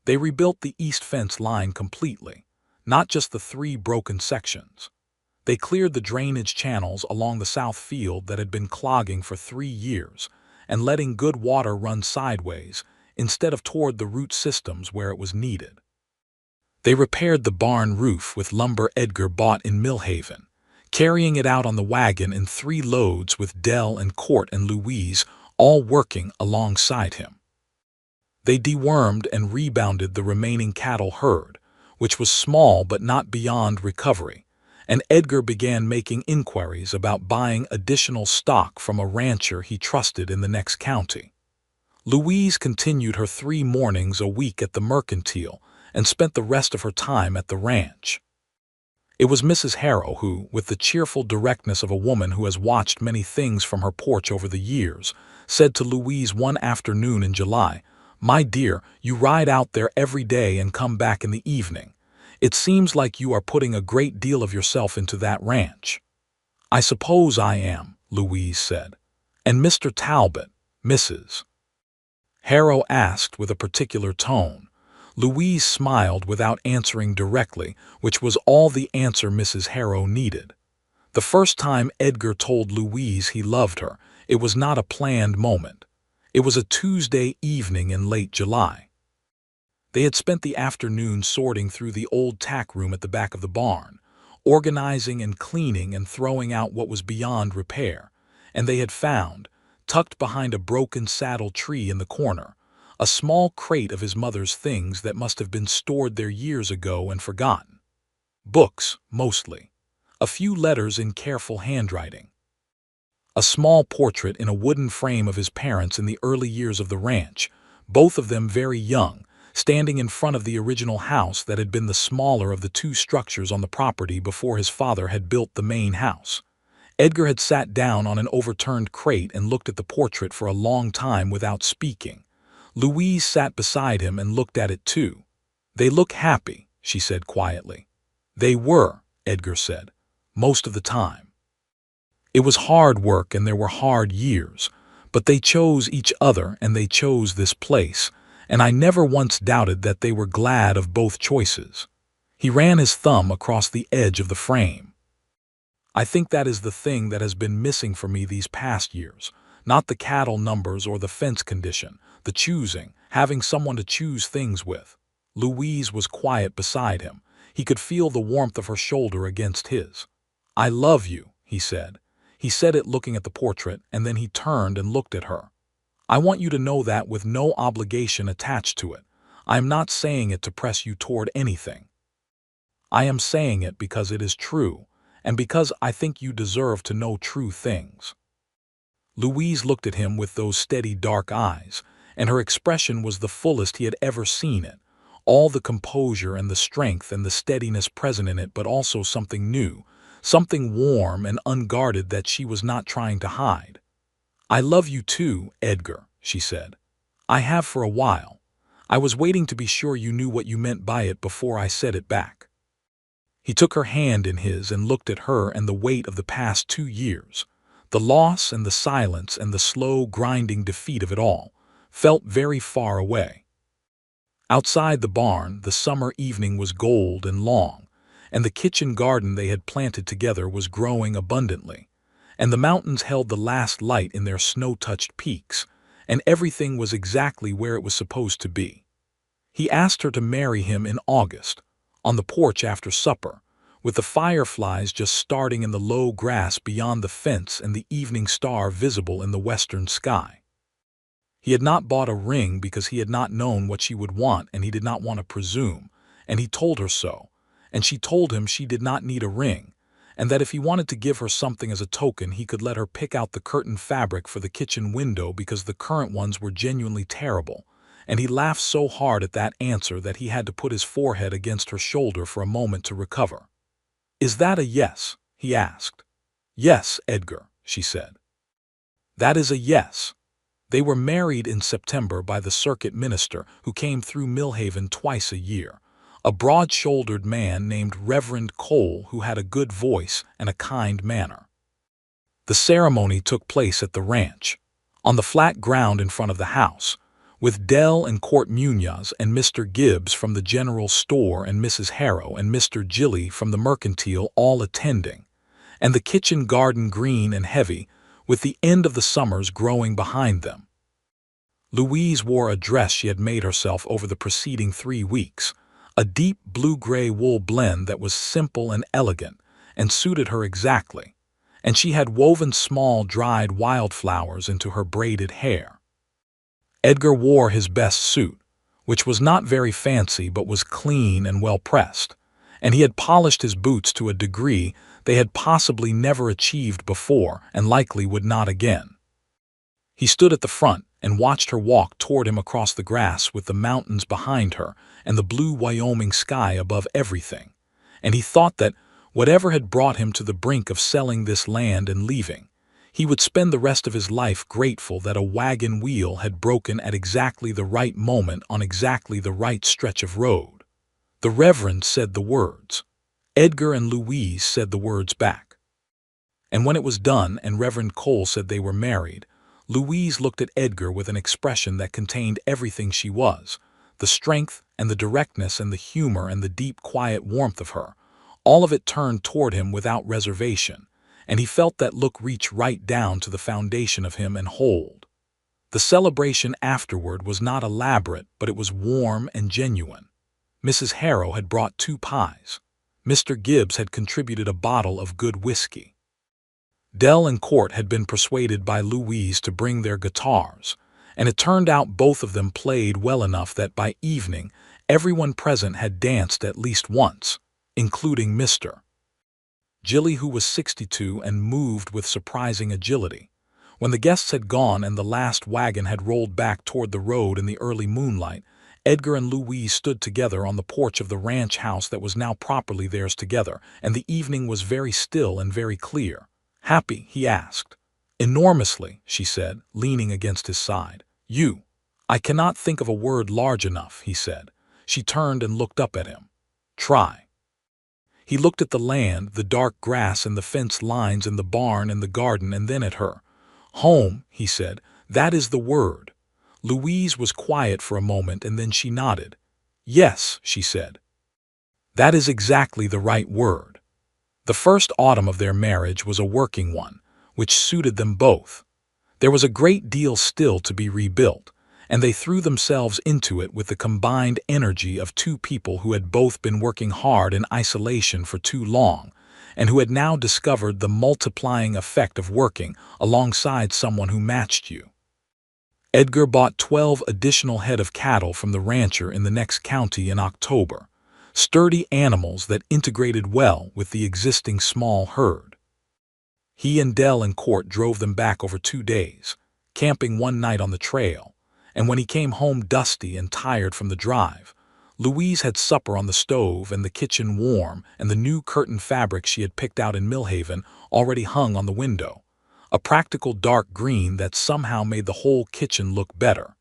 They rebuilt the east fence line completely, not just the 3 broken sections. They cleared the drainage channels along the south field that had been clogging for 3 years and letting good water run sideways instead of toward the root systems where it was needed. They repaired the barn roof with lumber Edgar bought in Millhaven, carrying it out on the wagon in 3 loads with Dell and Court and Louise all working alongside him. They dewormed and rebounded the remaining cattle herd, which was small but not beyond recovery, and Edgar began making inquiries about buying additional stock from a rancher he trusted in the next county. Louise continued her 3 mornings a week at the mercantile and spent the rest of her time at the ranch. It was Mrs. Harrow who, with the cheerful directness of a woman who has watched many things from her porch over the years, said to Louise one afternoon in July, "My dear, you ride out there every day and come back in the evening. It seems like you are putting a great deal of yourself into that ranch." "I suppose I am," Louise said. "And Mr. Talbot, Mrs. Harrow asked with a particular tone. Louise smiled without answering directly, which was all the answer Mrs. Harrow needed. The first time Edgar told Louise he loved her, it was not a planned moment. It was a Tuesday evening in late July. They had spent the afternoon sorting through the old tack room at the back of the barn, organizing and cleaning and throwing out what was beyond repair, and they had found, tucked behind a broken saddle tree in the corner, a small crate of his mother's things that must have been stored there years ago and forgotten. Books, mostly. A few letters in careful handwriting. A small portrait in a wooden frame of his parents in the early years of the ranch, both of them very young, standing in front of the original house that had been the smaller of the 2 structures on the property before his father had built the main house. Edgar had sat down on an overturned crate and looked at the portrait for a long time without speaking. Louise sat beside him and looked at it too. "They look happy," she said quietly. "They were," Edgar said, "most of the time. It was hard work and there were hard years, but they chose each other and they chose this place, and I never once doubted that they were glad of both choices." He ran his thumb across the edge of the frame. "I think that is the thing that has been missing for me these past years, not the cattle numbers or the fence condition, the choosing, having someone to choose things with." Louise was quiet beside him. He could feel the warmth of her shoulder against his. "I love you," he said. He said it looking at the portrait, and then he turned and looked at her. "I want you to know that with no obligation attached to it. I am not saying it to press you toward anything. I am saying it because it is true, and because I think you deserve to know true things." Louise looked at him with those steady dark eyes, and her expression was the fullest he had ever seen it, all the composure and the strength and the steadiness present in it, but also something new, something warm and unguarded that she was not trying to hide. "I love you too, Edgar," she said. "I have for a while. I was waiting to be sure you knew what you meant by it before I said it back." He took her hand in his and looked at her, and the weight of the past 2 years, the loss and the silence and the slow grinding defeat of it all, felt very far away. Outside the barn, the summer evening was gold and long, and the kitchen garden they had planted together was growing abundantly, and the mountains held the last light in their snow-touched peaks, and everything was exactly where it was supposed to be. He asked her to marry him in August, on the porch after supper, with the fireflies just starting in the low grass beyond the fence and the evening star visible in the western sky. He had not bought a ring because he had not known what she would want and he did not want to presume, and he told her so, and she told him she did not need a ring, and that if he wanted to give her something as a token he could let her pick out the curtain fabric for the kitchen window because the current ones were genuinely terrible, and he laughed so hard at that answer that he had to put his forehead against her shoulder for a moment to recover. "Is that a yes?" he asked. "Yes, Edgar," she said. "That is a yes." They were married in September by the circuit minister who came through Millhaven twice a year, a broad-shouldered man named Reverend Cole who had a good voice and a kind manner. The ceremony took place at the ranch, on the flat ground in front of the house, with Dell and Court Munoz and Mr. Gibbs from the general store and Mrs. Harrow and Mr. Gilly from the mercantile all attending, and the kitchen garden green and heavy, with the end of the summers growing behind them. Louise wore a dress she had made herself over the preceding 3 weeks, a deep blue-gray wool blend that was simple and elegant and suited her exactly, and she had woven small dried wildflowers into her braided hair. Edgar wore his best suit, which was not very fancy but was clean and well-pressed, and he had polished his boots to a degree they had possibly never achieved before and likely would not again. He stood at the front and watched her walk toward him across the grass with the mountains behind her and the blue Wyoming sky above everything, and he thought that, whatever had brought him to the brink of selling this land and leaving, he would spend the rest of his life grateful that a wagon wheel had broken at exactly the right moment on exactly the right stretch of road. The Reverend said the words. Edgar and Louise said the words back. And when it was done and Reverend Cole said they were married, Louise looked at Edgar with an expression that contained everything she was, the strength and the directness and the humor and the deep quiet warmth of her, all of it turned toward him without reservation, and he felt that look reach right down to the foundation of him and hold. The celebration afterward was not elaborate, but it was warm and genuine. Mrs. Harrow had brought 2 pies. Mr. Gibbs had contributed a bottle of good whiskey. Dell and Court had been persuaded by Louise to bring their guitars, and it turned out both of them played well enough that by evening everyone present had danced at least once, including Mr. Gilly, who was 62 and moved with surprising agility. When the guests had gone and the last wagon had rolled back toward the road in the early moonlight, Edgar and Louise stood together on the porch of the ranch house that was now properly theirs together, and the evening was very still and very clear. "Happy?" he asked. "Enormously," she said, leaning against his side. "You?" "I cannot think of a word large enough," he said. She turned and looked up at him. "Try." He looked at the land, the dark grass and the fence lines and the barn and the garden, and then at her. "Home," he said. "That is the word." Louise was quiet for a moment and then she nodded. "Yes," she said. "That is exactly the right word." The first autumn of their marriage was a working one, which suited them both. There was a great deal still to be rebuilt, and they threw themselves into it with the combined energy of 2 people who had both been working hard in isolation for too long, and who had now discovered the multiplying effect of working alongside someone who matched you. Edgar bought 12 additional head of cattle from the rancher in the next county in October, sturdy animals that integrated well with the existing small herd. He and Dell and Court drove them back over 2 days, camping one night on the trail, and when he came home dusty and tired from the drive, Louise had supper on the stove and the kitchen warm and the new curtain fabric she had picked out in Millhaven already hung on the window, a practical dark green that somehow made the whole kitchen look better,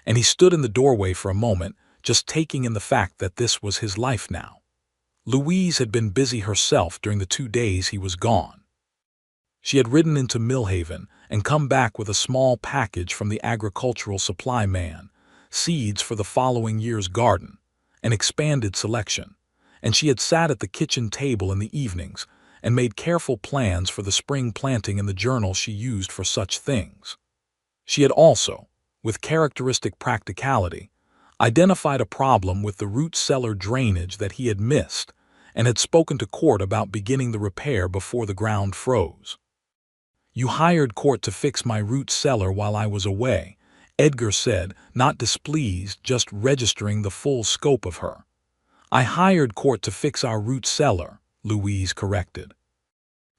and he stood in the doorway for a moment, just taking in the fact that this was his life now. Louise had been busy herself during the 2 days he was gone. She had ridden into Millhaven and come back with a small package from the agricultural supply man, seeds for the following year's garden, an expanded selection, and she had sat at the kitchen table in the evenings and made careful plans for the spring planting in the journal she used for such things. She had also, with characteristic practicality, identified a problem with the root cellar drainage that he had missed and had spoken to Court about beginning the repair before the ground froze. "You hired Court to fix my root cellar while I was away," Edgar said, not displeased, just registering the full scope of her. "I hired Court to fix our root cellar," Louise corrected.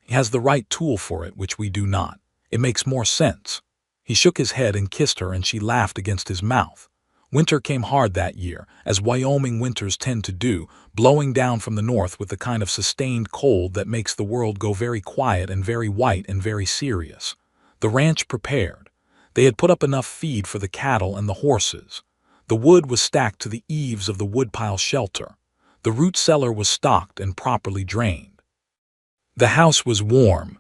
"He has the right tool for it, which we do not. It makes more sense." He shook his head and kissed her, and she laughed against his mouth. Winter came hard that year, as Wyoming winters tend to do, blowing down from the north with the kind of sustained cold that makes the world go very quiet and very white and very serious. The ranch prepared. They had put up enough feed for the cattle and the horses. The wood was stacked to the eaves of the woodpile shelter. The root cellar was stocked and properly drained. The house was warm.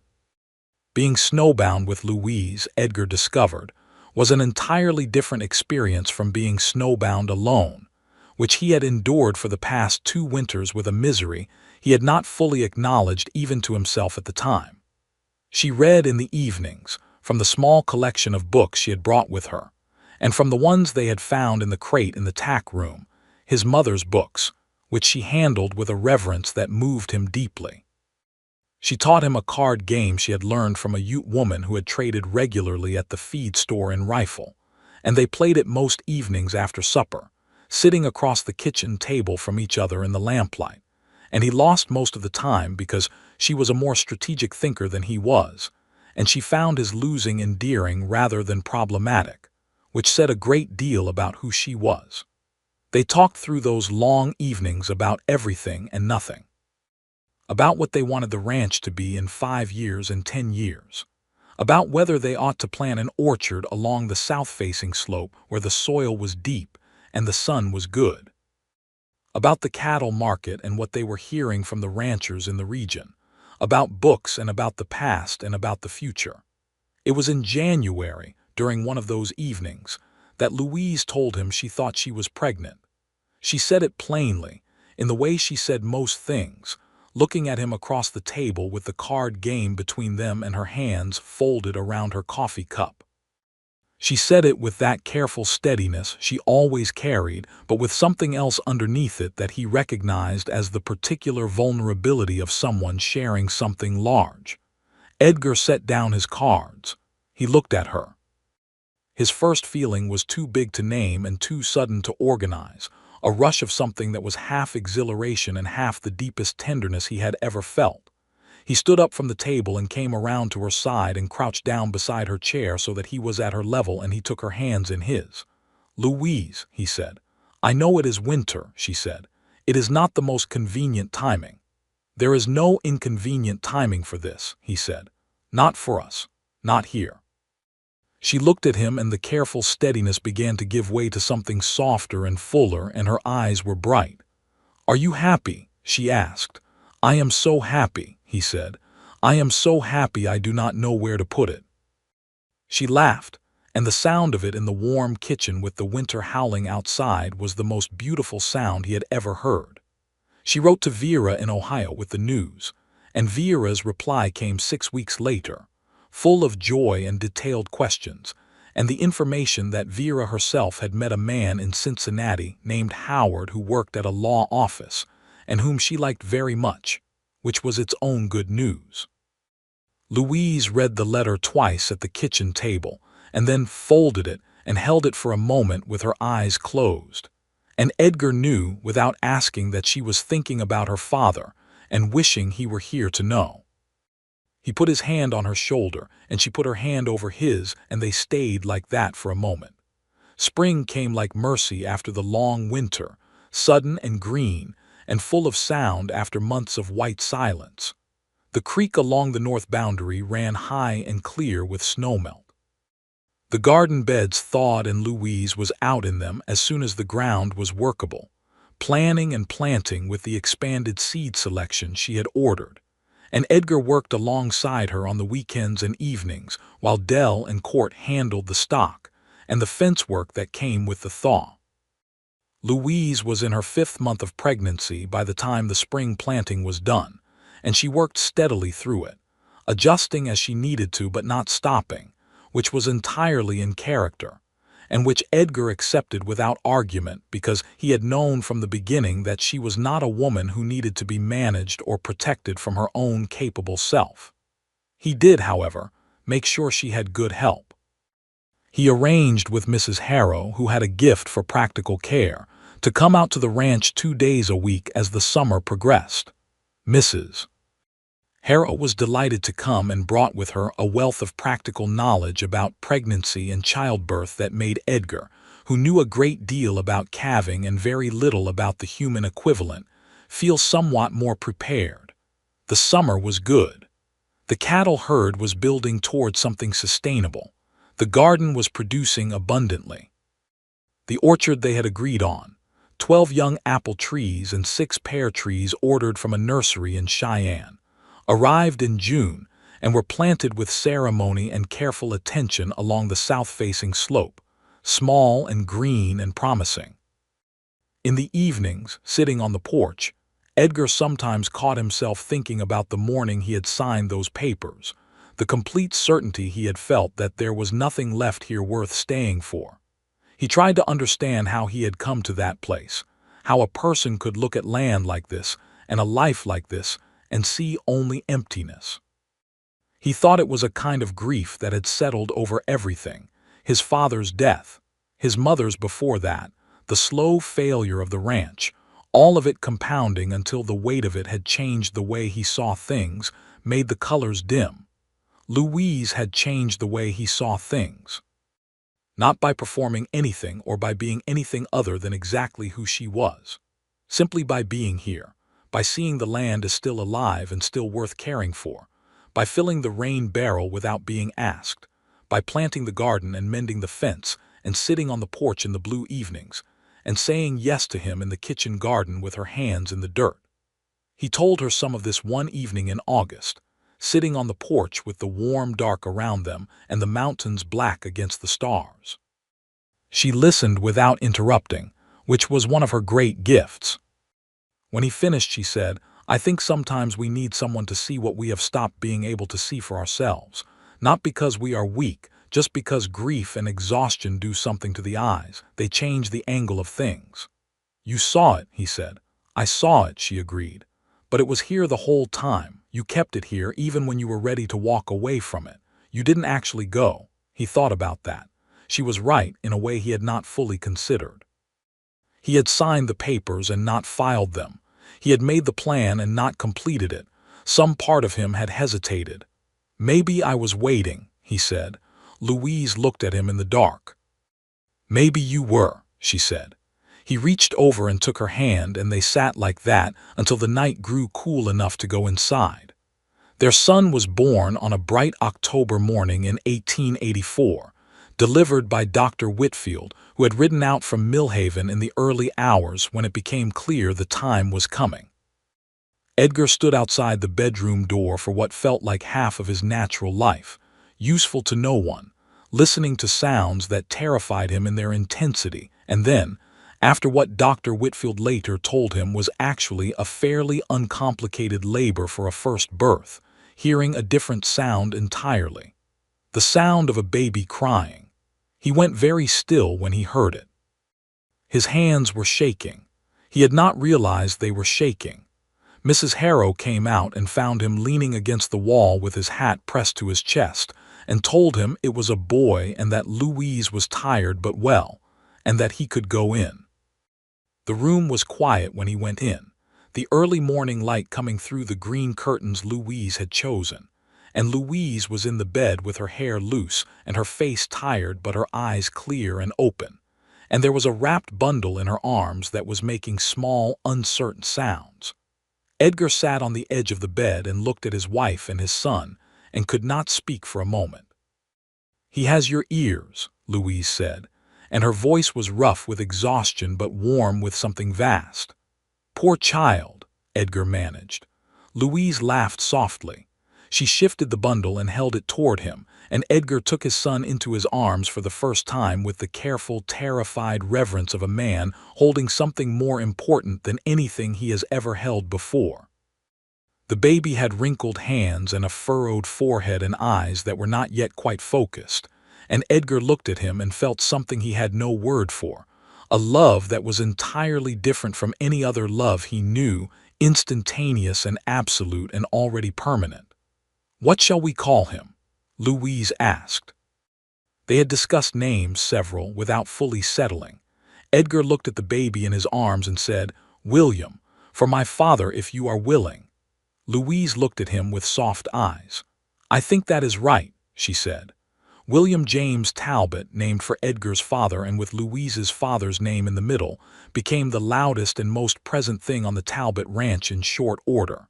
Being snowbound with Louise, Edgar discovered, was an entirely different experience from being snowbound alone, which he had endured for the past 2 winters with a misery he had not fully acknowledged even to himself at the time. She read in the evenings, from the small collection of books she had brought with her, and from the ones they had found in the crate in the tack room, his mother's books, which she handled with a reverence that moved him deeply. She taught him a card game she had learned from a Ute woman who had traded regularly at the feed store in Rifle, and they played it most evenings after supper, sitting across the kitchen table from each other in the lamplight, and he lost most of the time because she was a more strategic thinker than he was, and she found his losing endearing rather than problematic, which said a great deal about who she was. They talked through those long evenings about everything and nothing. About what they wanted the ranch to be in 5 years and 10 years. About whether they ought to plant an orchard along the south-facing slope where the soil was deep and the sun was good. About the cattle market and what they were hearing from the ranchers in the region. About books and about the past and about the future. It was in January, during one of those evenings, that Louise told him she thought she was pregnant. She said it plainly, in the way she said most things, looking at him across the table with the card game between them and her hands folded around her coffee cup. She said it with that careful steadiness she always carried, but with something else underneath it that he recognized as the particular vulnerability of someone sharing something large. Edgar set down his cards. He looked at her. His first feeling was too big to name and too sudden to organize, a rush of something that was half exhilaration and half the deepest tenderness he had ever felt. He stood up from the table and came around to her side and crouched down beside her chair so that he was at her level, and he took her hands in his. "Louise," he said. "I know it is winter," she said. "It is not the most convenient timing." "There is no inconvenient timing for this," he said. "Not for us. Not here." She looked at him, and the careful steadiness began to give way to something softer and fuller, and her eyes were bright. "Are you happy?" she asked. "I am so happy," he said. "I am so happy I do not know where to put it." She laughed, and the sound of it in the warm kitchen with the winter howling outside was the most beautiful sound he had ever heard. She wrote to Vera in Ohio with the news, and Vera's reply came 6 weeks later, full of joy and detailed questions, and the information that Vera herself had met a man in Cincinnati named Howard who worked at a law office, and whom she liked very much, which was its own good news. Louise read the letter twice at the kitchen table, and then folded it and held it for a moment with her eyes closed. And Edgar knew, without asking, that she was thinking about her father and wishing he were here to know. He put his hand on her shoulder, and she put her hand over his, and they stayed like that for a moment. Spring came like mercy after the long winter, sudden and green, and full of sound after months of white silence. The creek along the north boundary ran high and clear with snowmelt. The garden beds thawed, and Louise was out in them as soon as the ground was workable, planning and planting with the expanded seed selection she had ordered. And Edgar worked alongside her on the weekends and evenings, while Dell and Court handled the stock and the fence work that came with the thaw. Louise was in her 5th month of pregnancy by the time the spring planting was done, and she worked steadily through it, adjusting as she needed to but not stopping, which was entirely in character, and which Edgar accepted without argument because he had known from the beginning that she was not a woman who needed to be managed or protected from her own capable self. He did, however, make sure she had good help. He arranged with Mrs. Harrow, who had a gift for practical care, to come out to the ranch 2 days a week as the summer progressed. Mrs. Harrow was delighted to come and brought with her a wealth of practical knowledge about pregnancy and childbirth that made Edgar, who knew a great deal about calving and very little about the human equivalent, feel somewhat more prepared. The summer was good. The cattle herd was building toward something sustainable. The garden was producing abundantly. The orchard they had agreed on, 12 young apple trees and 6 pear trees ordered from a nursery in Cheyenne, arrived in June and were planted with ceremony and careful attention along the south-facing slope, small and green and promising. In the evenings, sitting on the porch, Edgar sometimes caught himself thinking about the morning he had signed those papers, the complete certainty he had felt that there was nothing left here worth staying for. He tried to understand how he had come to that place, how a person could look at land like this and a life like this and see only emptiness. He thought it was a kind of grief that had settled over everything, his father's death, his mother's before that, the slow failure of the ranch, all of it compounding until the weight of it had changed the way he saw things, made the colors dim. Louise had changed the way he saw things. Not by performing anything or by being anything other than exactly who she was. Simply by being here, by seeing the land as still alive and still worth caring for, by filling the rain barrel without being asked, by planting the garden and mending the fence and sitting on the porch in the blue evenings, and saying yes to him in the kitchen garden with her hands in the dirt. He told her some of this one evening in August, sitting on the porch with the warm dark around them and the mountains black against the stars. She listened without interrupting, which was one of her great gifts. When he finished, she said, "I think sometimes we need someone to see what we have stopped being able to see for ourselves, not because we are weak, just because grief and exhaustion do something to the eyes. They change the angle of things." "You saw it," he said. "I saw it," she agreed. "But it was here the whole time. You kept it here even when you were ready to walk away from it. You didn't actually go." He thought about that. She was right in a way he had not fully considered. He had signed the papers and not filed them. He had made the plan and not completed it. Some part of him had hesitated. "Maybe I was waiting," he said. Louise looked at him in the dark. "Maybe you were," she said. He reached over and took her hand, and they sat like that until the night grew cool enough to go inside. Their son was born on a bright October morning in 1884, delivered by Dr. Whitfield, who had ridden out from Millhaven in the early hours when it became clear the time was coming. Edgar stood outside the bedroom door for what felt like half of his natural life, useful to no one, listening to sounds that terrified him in their intensity, and then, after what Dr. Whitfield later told him was actually a fairly uncomplicated labor for a first birth, hearing a different sound entirely. The sound of a baby crying. He went very still when he heard it. His hands were shaking. He had not realized they were shaking. Mrs. Harrow came out and found him leaning against the wall with his hat pressed to his chest, and told him it was a boy and that Louise was tired but well, and that he could go in. The room was quiet when he went in, the early morning light coming through the green curtains Louise had chosen, and Louise was in the bed with her hair loose and her face tired but her eyes clear and open, and there was a wrapped bundle in her arms that was making small, uncertain sounds. Edgar sat on the edge of the bed and looked at his wife and his son, and could not speak for a moment. "He has your ears," Louise said, and her voice was rough with exhaustion but warm with something vast. "Poor child," Edgar managed. Louise laughed softly. She shifted the bundle and held it toward him, and Edgar took his son into his arms for the first time with the careful, terrified reverence of a man holding something more important than anything he has ever held before. The baby had wrinkled hands and a furrowed forehead and eyes that were not yet quite focused, and Edgar looked at him and felt something he had no word for, a love that was entirely different from any other love he knew, instantaneous and absolute and already permanent. "What shall we call him?" Louise asked. They had discussed names, several, without fully settling. Edgar looked at the baby in his arms and said, "William, for my father if you are willing." Louise looked at him with soft eyes. "I think that is right," she said. William James Talbot, named for Edgar's father and with Louise's father's name in the middle, became the loudest and most present thing on the Talbot ranch in short order.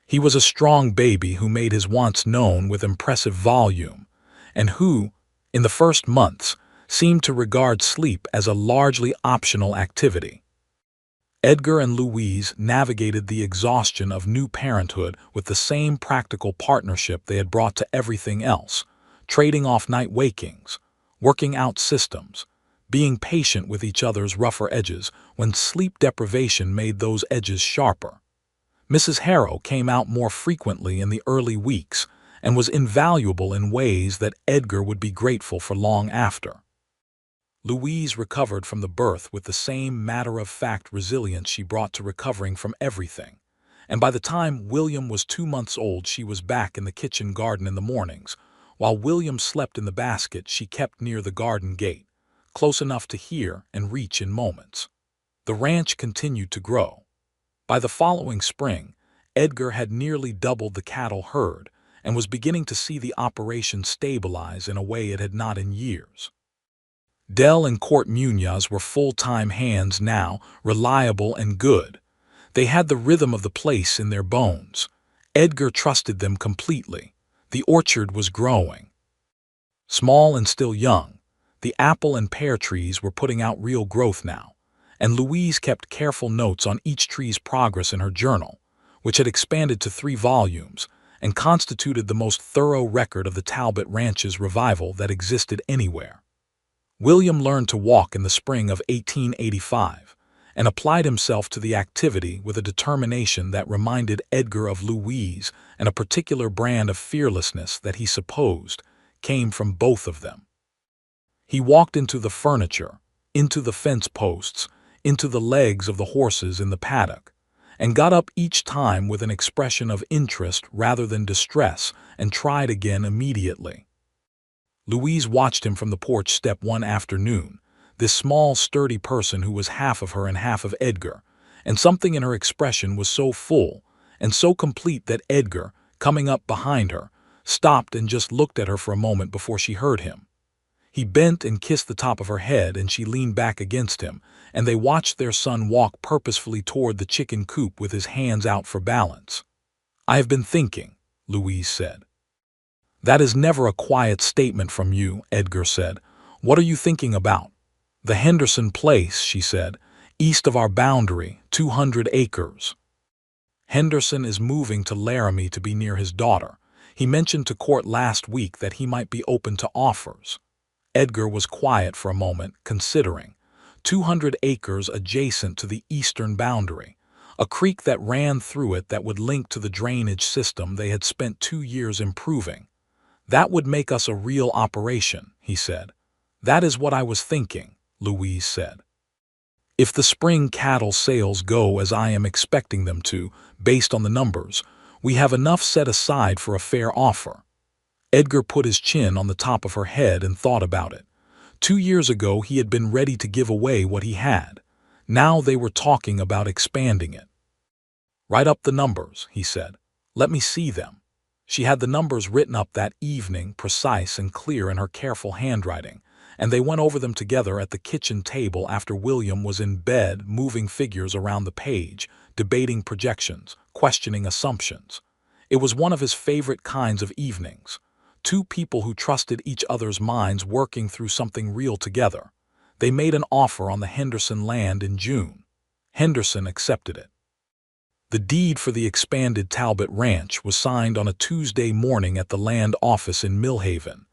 He was a strong baby who made his wants known with impressive volume, and who, in the first months, seemed to regard sleep as a largely optional activity. Edgar and Louise navigated the exhaustion of new parenthood with the same practical partnership they had brought to everything else, trading off night wakings, working out systems, being patient with each other's rougher edges when sleep deprivation made those edges sharper. Mrs. Harrow came out more frequently in the early weeks and was invaluable in ways that Edgar would be grateful for long after. Louise recovered from the birth with the same matter-of-fact resilience she brought to recovering from everything, and by the time William was 2 months old she was back in the kitchen garden in the mornings. While William slept in the basket she kept near the garden gate, close enough to hear and reach in moments. The ranch continued to grow. By the following spring, Edgar had nearly doubled the cattle herd and was beginning to see the operation stabilize in a way it had not in years. Dell and Court Munoz were full-time hands now, reliable and good. They had the rhythm of the place in their bones. Edgar trusted them completely. The orchard was growing. Small and still young, the apple and pear trees were putting out real growth now, and Louise kept careful notes on each tree's progress in her journal, which had expanded to 3 volumes and constituted the most thorough record of the Talbot Ranch's revival that existed anywhere. William learned to walk in the spring of 1885 and applied himself to the activity with a determination that reminded Edgar of Louise and a particular brand of fearlessness that he supposed came from both of them. He walked into the furniture, into the fence posts, into the legs of the horses in the paddock, and got up each time with an expression of interest rather than distress and tried again immediately. Louise watched him from the porch step one afternoon, this small, sturdy person who was half of her and half of Edgar, and something in her expression was so full and so complete that Edgar, coming up behind her, stopped and just looked at her for a moment before she heard him. He bent and kissed the top of her head and she leaned back against him, and they watched their son walk purposefully toward the chicken coop with his hands out for balance. "I have been thinking," Louise said. "That is never a quiet statement from you," Edgar said. "What are you thinking about?" "The Henderson place," she said. "East of our boundary, 200 acres. Henderson is moving to Laramie to be near his daughter. He mentioned to Court last week that he might be open to offers." Edgar was quiet for a moment, considering. 200 acres adjacent to the eastern boundary, a creek that ran through it that would link to the drainage system they had spent 2 years improving. "That would make us a real operation," he said. "That is what I was thinking," Louise said. "If the spring cattle sales go as I am expecting them to, based on the numbers, we have enough set aside for a fair offer." Edgar put his chin on the top of her head and thought about it. 2 years ago he had been ready to give away what he had. Now they were talking about expanding it. "Write up the numbers," he said. "Let me see them." She had the numbers written up that evening, precise and clear in her careful handwriting, and they went over them together at the kitchen table after William was in bed, moving figures around the page, debating projections, questioning assumptions. It was one of his favorite kinds of evenings. 2 people who trusted each other's minds working through something real together. They made an offer on the Henderson land in June. Henderson accepted it. The deed for the expanded Talbot Ranch was signed on a Tuesday morning at the land office in Millhaven,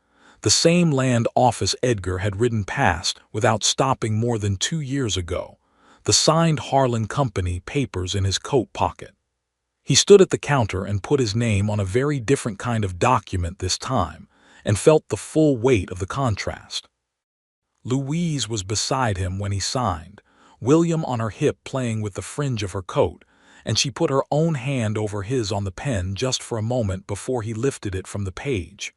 the same land office Edgar had ridden past without stopping more than 2 years ago, the signed Harlan Company papers in his coat pocket. He stood at the counter and put his name on a very different kind of document this time, and felt the full weight of the contrast. Louise was beside him when he signed, William on her hip playing with the fringe of her coat, and she put her own hand over his on the pen just for a moment before he lifted it from the page.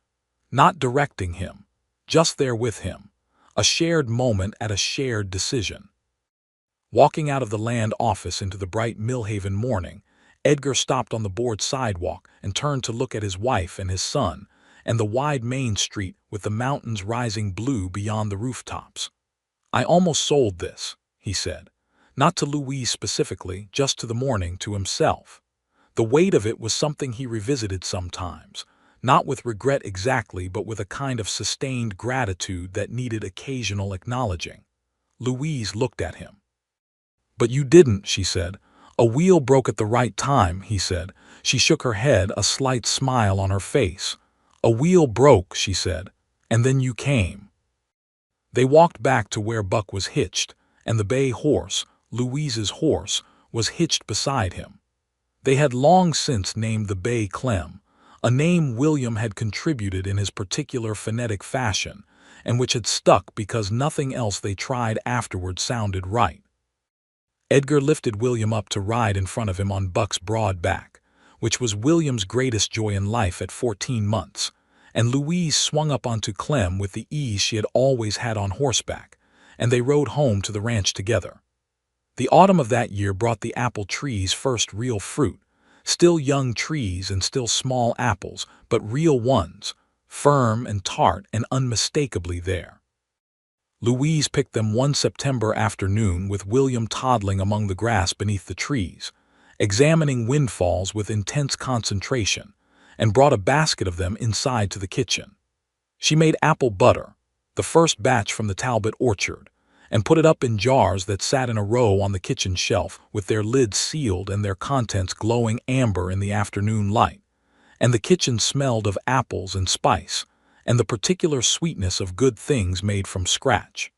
Not directing him, just there with him, a shared moment at a shared decision. Walking out of the land office into the bright Millhaven morning, Edgar stopped on the board sidewalk and turned to look at his wife and his son, and the wide main street with the mountains rising blue beyond the rooftops. "I almost sold this," he said. Not to Louise specifically, just to the morning, to himself. The weight of it was something he revisited sometimes, not with regret exactly, but with a kind of sustained gratitude that needed occasional acknowledging. Louise looked at him. "But you didn't," she said. "A wheel broke at the right time," he said. She shook her head, a slight smile on her face. "A wheel broke," she said, "and then you came." They walked back to where Buck was hitched, and the bay horse, Louise's horse, was hitched beside him. They had long since named the bay Clem, a name William had contributed in his particular phonetic fashion, and which had stuck because nothing else they tried afterward sounded right. Edgar lifted William up to ride in front of him on Buck's broad back, which was William's greatest joy in life at 14 months, and Louise swung up onto Clem with the ease she had always had on horseback, and they rode home to the ranch together. The autumn of that year brought the apple tree's first real fruit, still young trees and still small apples, but real ones, firm and tart and unmistakably there. Louise picked them one September afternoon with William toddling among the grass beneath the trees, examining windfalls with intense concentration, and brought a basket of them inside to the kitchen. She made apple butter, the first batch from the Talbot orchard, and put it up in jars that sat in a row on the kitchen shelf with their lids sealed and their contents glowing amber in the afternoon light, and the kitchen smelled of apples and spice, and the particular sweetness of good things made from scratch.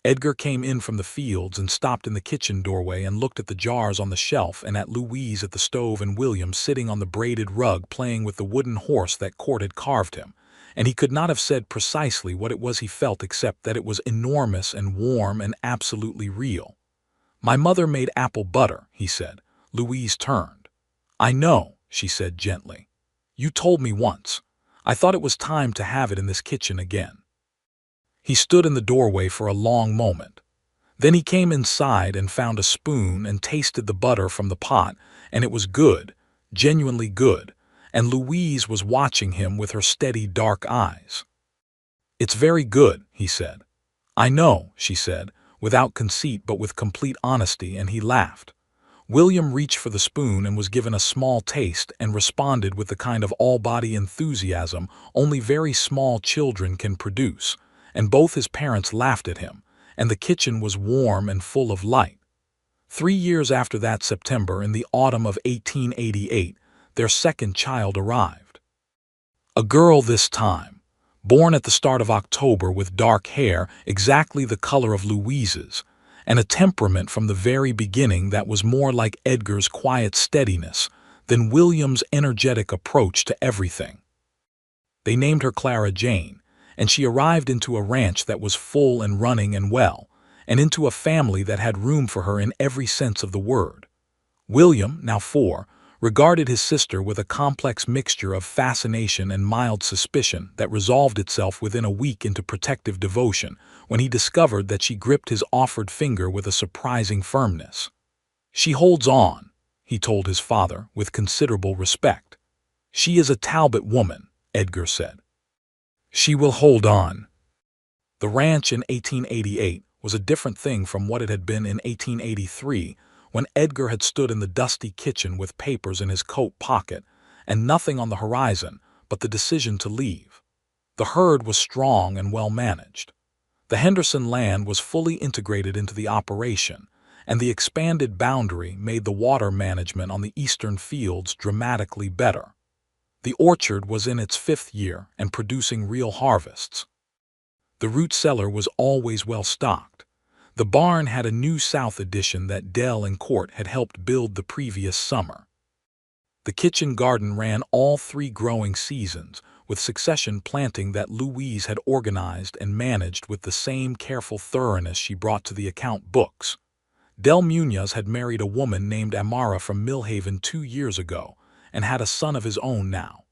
Edgar came in from the fields and stopped in the kitchen doorway and looked at the jars on the shelf and at Louise at the stove and William sitting on the braided rug playing with the wooden horse that Court had carved him, and he could not have said precisely what it was he felt except that it was enormous and warm and absolutely real. "My mother made apple butter," he said. Louise turned. "I know," she said gently. "You told me once. I thought it was time to have it in this kitchen again." He stood in the doorway for a long moment. Then he came inside and found a spoon and tasted the butter from the pot, and it was good, genuinely good, and Louise was watching him with her steady dark eyes. "It's very good," he said. "I know," she said, without conceit but with complete honesty, and he laughed. William reached for the spoon and was given a small taste and responded with the kind of all-body enthusiasm only very small children can produce, and both his parents laughed at him, and the kitchen was warm and full of light. 3 years after that September, in the autumn of 1888, their second child arrived. A girl this time, born at the start of October with dark hair exactly the color of Louise's, and a temperament from the very beginning that was more like Edgar's quiet steadiness than William's energetic approach to everything. They named her Clara Jane, and she arrived into a ranch that was full and running and well, and into a family that had room for her in every sense of the word. William, now 4, regarded his sister with a complex mixture of fascination and mild suspicion that resolved itself within a week into protective devotion when he discovered that she gripped his offered finger with a surprising firmness. "She holds on," he told his father with considerable respect. "She is a Talbot woman," Edgar said. "She will hold on." The ranch in 1888 was a different thing from what it had been in 1883, when Edgar had stood in the dusty kitchen with papers in his coat pocket and nothing on the horizon but the decision to leave. The herd was strong and well managed. The Henderson land was fully integrated into the operation, and the expanded boundary made the water management on the eastern fields dramatically better. The orchard was in its 5th year and producing real harvests. The root cellar was always well stocked. The barn had a new south addition that Dell and Court had helped build the previous summer. The kitchen garden ran all 3 growing seasons, with succession planting that Louise had organized and managed with the same careful thoroughness she brought to the account books. Del Munoz had married a woman named Amara from Millhaven 2 years ago and had a son of his own now.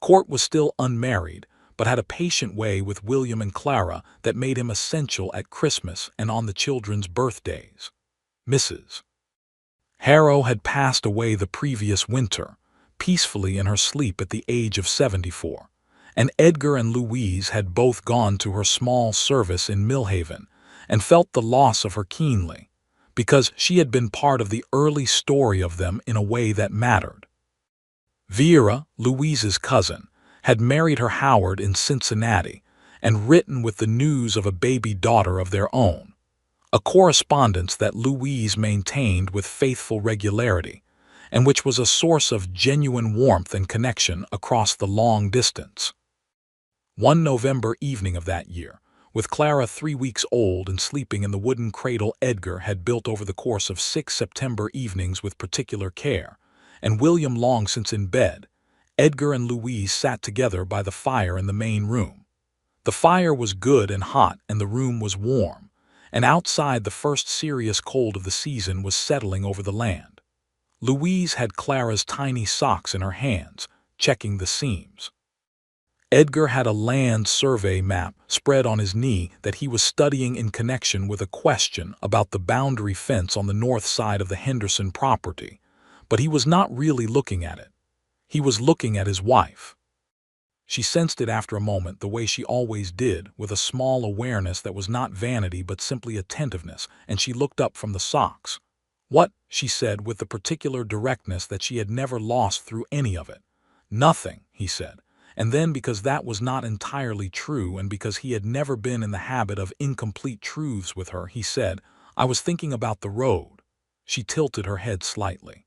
Court was still unmarried, but had a patient way with William and Clara that made him essential at Christmas and on the children's birthdays. Mrs. Harrow had passed away the previous winter, peacefully in her sleep at the age of 74, and Edgar and Louise had both gone to her small service in Millhaven and felt the loss of her keenly, because she had been part of the early story of them in a way that mattered. Vera, Louise's cousin, had married her Howard in Cincinnati and written with the news of a baby daughter of their own, a correspondence that Louise maintained with faithful regularity, and which was a source of genuine warmth and connection across the long distance. One November evening of that year, with Clara 3 weeks old and sleeping in the wooden cradle Edgar had built over the course of 6 September evenings with particular care, and William long since in bed, Edgar and Louise sat together by the fire in the main room. The fire was good and hot and the room was warm, and outside the first serious cold of the season was settling over the land. Louise had Clara's tiny socks in her hands, checking the seams. Edgar had a land survey map spread on his knee that he was studying in connection with a question about the boundary fence on the north side of the Henderson property, but he was not really looking at it. He was looking at his wife. She sensed it after a moment the way she always did, with a small awareness that was not vanity but simply attentiveness, and she looked up from the socks. "What?" she said with the particular directness that she had never lost through any of it. "Nothing," he said. And then, because that was not entirely true and because he had never been in the habit of incomplete truths with her, he said, "I was thinking about the road." She tilted her head slightly.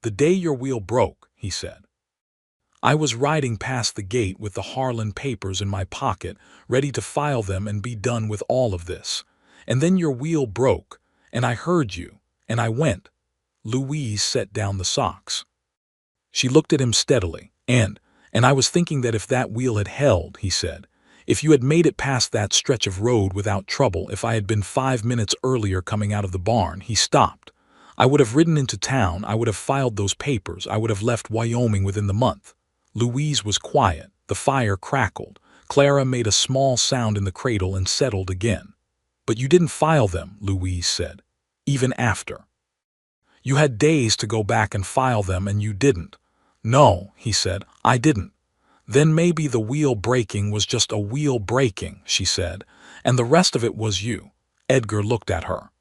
"The day your wheel broke," he said. "I was riding past the gate with the Harlan papers in my pocket, ready to file them and be done with all of this. And then your wheel broke, and I heard you, and I went." Louise set down the socks. She looked at him steadily, and I was thinking that if that wheel had held," he said, "if you had made it past that stretch of road without trouble, if I had been 5 minutes earlier coming out of the barn," he stopped. "I would have ridden into town, I would have filed those papers, I would have left Wyoming within the month." Louise was quiet. The fire crackled. Clara made a small sound in the cradle and settled again. "But you didn't file them," Louise said, "even after. You had days to go back and file them and you didn't." "No," he said, "I didn't." "Then maybe the wheel breaking was just a wheel breaking," she said, "and the rest of it was you." Edgar looked at her.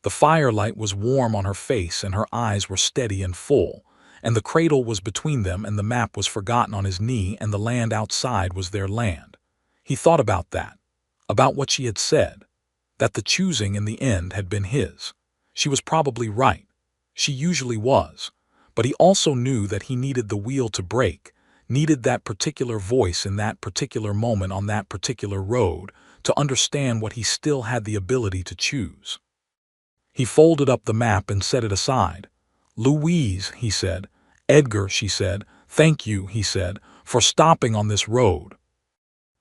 The firelight was warm on her face and her eyes were steady and full, and the cradle was between them and the map was forgotten on his knee and the land outside was their land. He thought about that, about what she had said, that the choosing in the end had been his. She was probably right. She usually was. But he also knew that he needed the wheel to break, needed that particular voice in that particular moment on that particular road to understand what he still had the ability to choose. He folded up the map and set it aside. "Louise," he said. "Edgar," she said. "Thank you," he said, "for stopping on this road."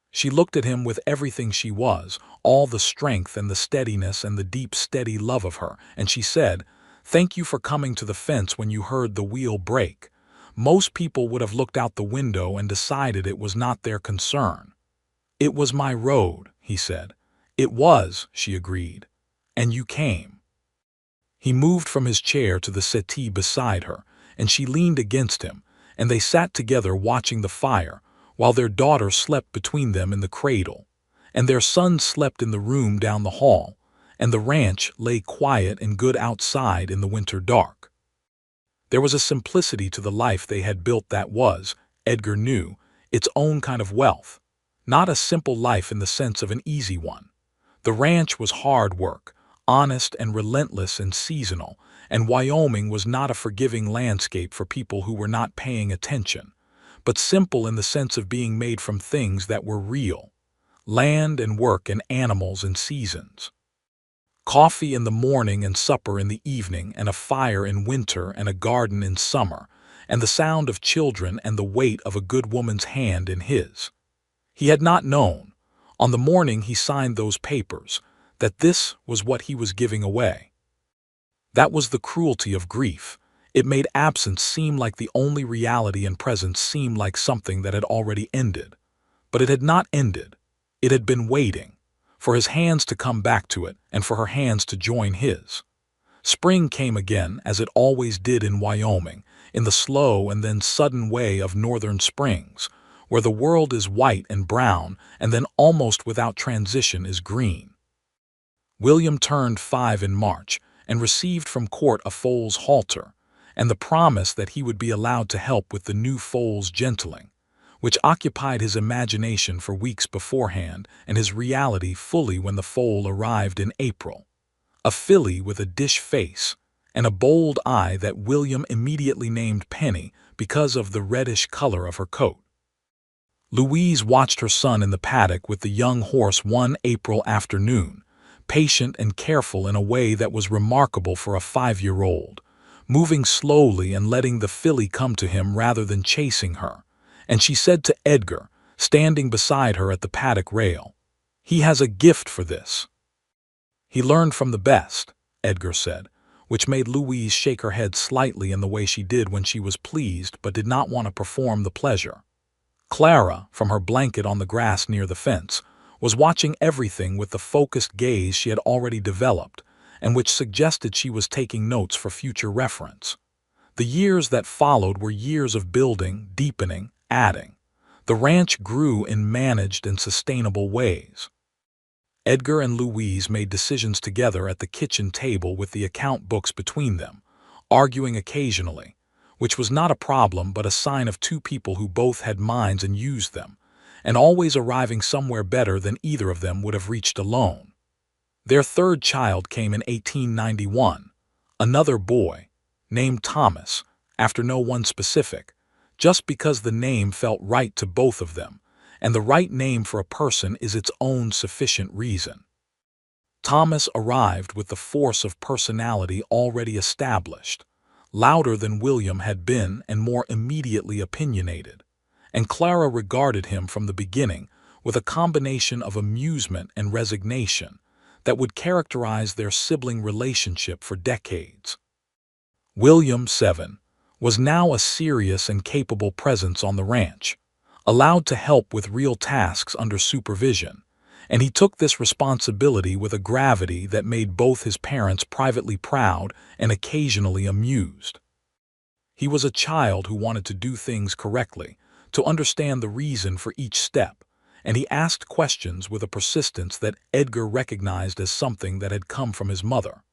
She looked at him with everything she was, all the strength and the steadiness and the deep, steady love of her, and she said, "Thank you for coming to the fence when you heard the wheel break. Most people would have looked out the window and decided it was not their concern." "It was my road," he said. "It was," she agreed. "And you came." He moved from his chair to the settee beside her, and she leaned against him, and they sat together watching the fire, while their daughter slept between them in the cradle, and their son slept in the room down the hall, and the ranch lay quiet and good outside in the winter dark. There was a simplicity to the life they had built that was, Edgar knew, its own kind of wealth, not a simple life in the sense of an easy one. The ranch was hard work, honest and relentless and seasonal, and Wyoming was not a forgiving landscape for people who were not paying attention, but simple in the sense of being made from things that were real: land and work and animals and seasons. Coffee in the morning and supper in the evening, and a fire in winter and a garden in summer, and the sound of children and the weight of a good woman's hand in his. He had not known, on the morning he signed those papers, that this was what he was giving away. That was the cruelty of grief. It made absence seem like the only reality and presence seem like something that had already ended. But it had not ended. It had been waiting for his hands to come back to it and for her hands to join his. Spring came again, as it always did in Wyoming, in the slow and then sudden way of northern springs, where the world is white and brown and then almost without transition is green. William turned 5 in March and received from court a foal's halter and the promise that he would be allowed to help with the new foal's gentling, which occupied his imagination for weeks beforehand and his reality fully when the foal arrived in April. A filly with a dish face and a bold eye that William immediately named Penny because of the reddish color of her coat. Louise watched her son in the paddock with the young horse one April afternoon, patient and careful in a way that was remarkable for a 5-year-old, moving slowly and letting the filly come to him rather than chasing her. And she said to Edgar, standing beside her at the paddock rail, "He has a gift for this." "He learned from the best," Edgar said, which made Louise shake her head slightly in the way she did when she was pleased but did not want to perform the pleasure. Clara, from her blanket on the grass near the fence, was watching everything with the focused gaze she had already developed and which suggested she was taking notes for future reference. The years that followed were years of building, deepening, adding. The ranch grew in managed and sustainable ways. Edgar and Louise made decisions together at the kitchen table with the account books between them, arguing occasionally, which was not a problem but a sign of two people who both had minds and used them, and always arriving somewhere better than either of them would have reached alone. Their third child came in 1891, another boy, named Thomas, after no one specific, just because the name felt right to both of them, and the right name for a person is its own sufficient reason. Thomas arrived with the force of personality already established, louder than William had been and more immediately opinionated, and Clara regarded him from the beginning with a combination of amusement and resignation that would characterize their sibling relationship for decades. William, 7, was now a serious and capable presence on the ranch, allowed to help with real tasks under supervision, and he took this responsibility with a gravity that made both his parents privately proud and occasionally amused. He was a child who wanted to do things correctly, to understand the reason for each step, and he asked questions with a persistence that Edgar recognized as something that had come from his mother.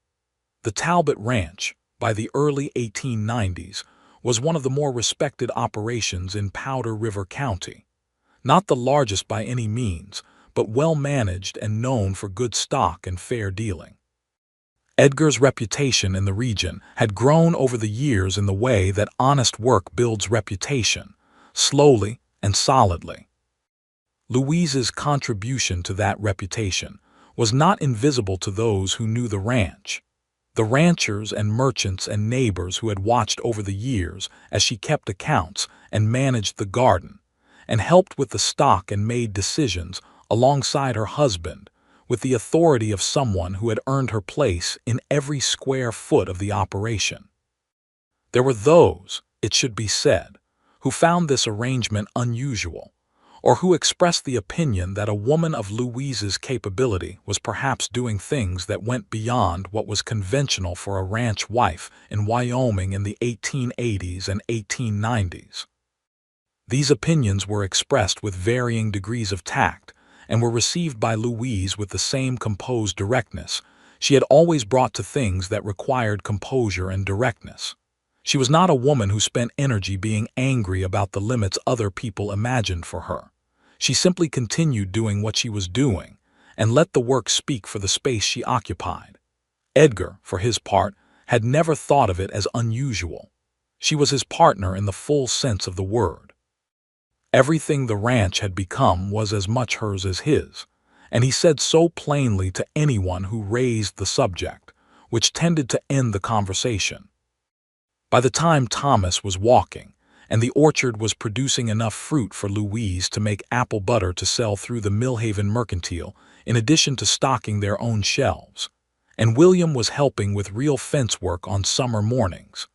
The Talbot Ranch, by the early 1890s, was one of the more respected operations in Powder River County. Not the largest by any means, but well managed and known for good stock and fair dealing. Edgar's reputation in the region had grown over the years in the way that honest work builds reputation, slowly and solidly. Louise's contribution to that reputation was not invisible to those who knew the ranch. The ranchers and merchants and neighbors who had watched over the years as she kept accounts and managed the garden, and helped with the stock and made decisions alongside her husband, with the authority of someone who had earned her place in every square foot of the operation. There were those, it should be said, who found this arrangement unusual, or who expressed the opinion that a woman of Louise's capability was perhaps doing things that went beyond what was conventional for a ranch wife in Wyoming in the 1880s and 1890s. These opinions were expressed with varying degrees of tact and were received by Louise with the same composed directness she had always brought to things that required composure and directness. She was not a woman who spent energy being angry about the limits other people imagined for her. She simply continued doing what she was doing and let the work speak for the space she occupied. Edgar, for his part, had never thought of it as unusual. She was his partner in the full sense of the word. Everything the ranch had become was as much hers as his, and he said so plainly to anyone who raised the subject, which tended to end the conversation. By the time Thomas was walking, and the orchard was producing enough fruit for Louise to make apple butter to sell through the Millhaven Mercantile, in addition to stocking their own shelves, and William was helping with real fence work on summer mornings,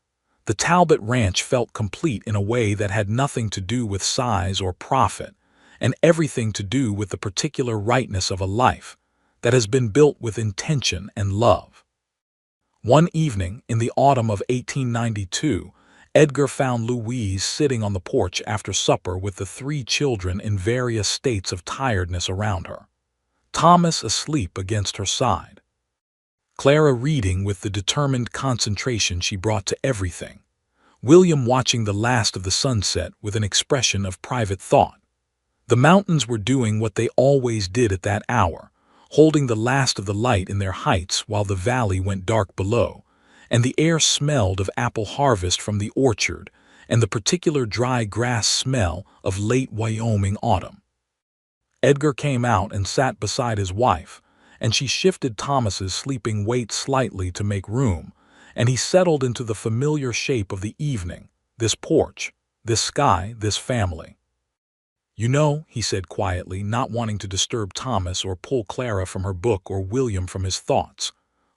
the Talbot Ranch felt complete in a way that had nothing to do with size or profit, and everything to do with the particular rightness of a life that has been built with intention and love. One evening in the autumn of 1892, Edgar found Louise sitting on the porch after supper with the 3 children in various states of tiredness around her. Thomas asleep against her side. Clara reading with the determined concentration she brought to everything. William watching the last of the sunset with an expression of private thought. The mountains were doing what they always did at that hour, holding the last of the light in their heights while the valley went dark below, and the air smelled of apple harvest from the orchard and the particular dry grass smell of late Wyoming autumn. Edgar came out and sat beside his wife, and she shifted Thomas's sleeping weight slightly to make room, and he settled into the familiar shape of the evening, this porch, this sky, this family. "You know," he said quietly, not wanting to disturb Thomas or pull Clara from her book or William from his thoughts.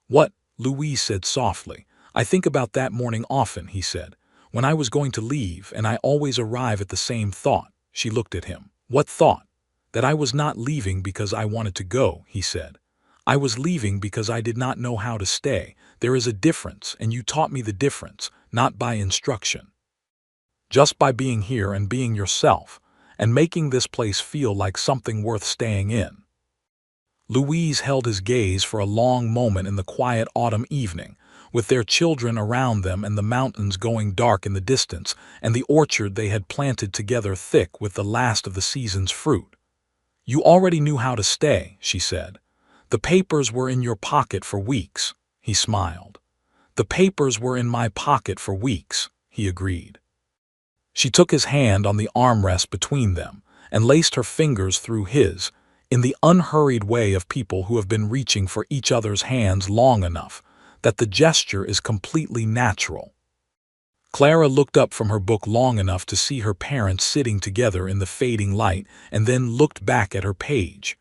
"What?" Louise said softly. "I think about that morning often," he said, "when I was going to leave, and I always arrive at the same thought." She looked at him. "What thought?" "That I was not leaving because I wanted to go," he said. "I was leaving because I did not know how to stay. There is a difference, and you taught me the difference, not by instruction. Just by being here and being yourself, and making this place feel like something worth staying in." Louise held his gaze for a long moment in the quiet autumn evening, with their children around them and the mountains going dark in the distance, and the orchard they had planted together thick with the last of the season's fruit. "You already knew how to stay," she said. "The papers were in your pocket for weeks." He smiled. "The papers were in my pocket for weeks," he agreed. She took his hand on the armrest between them and laced her fingers through his, in the unhurried way of people who have been reaching for each other's hands long enough that the gesture is completely natural. Clara looked up from her book long enough to see her parents sitting together in the fading light and then looked back at her page.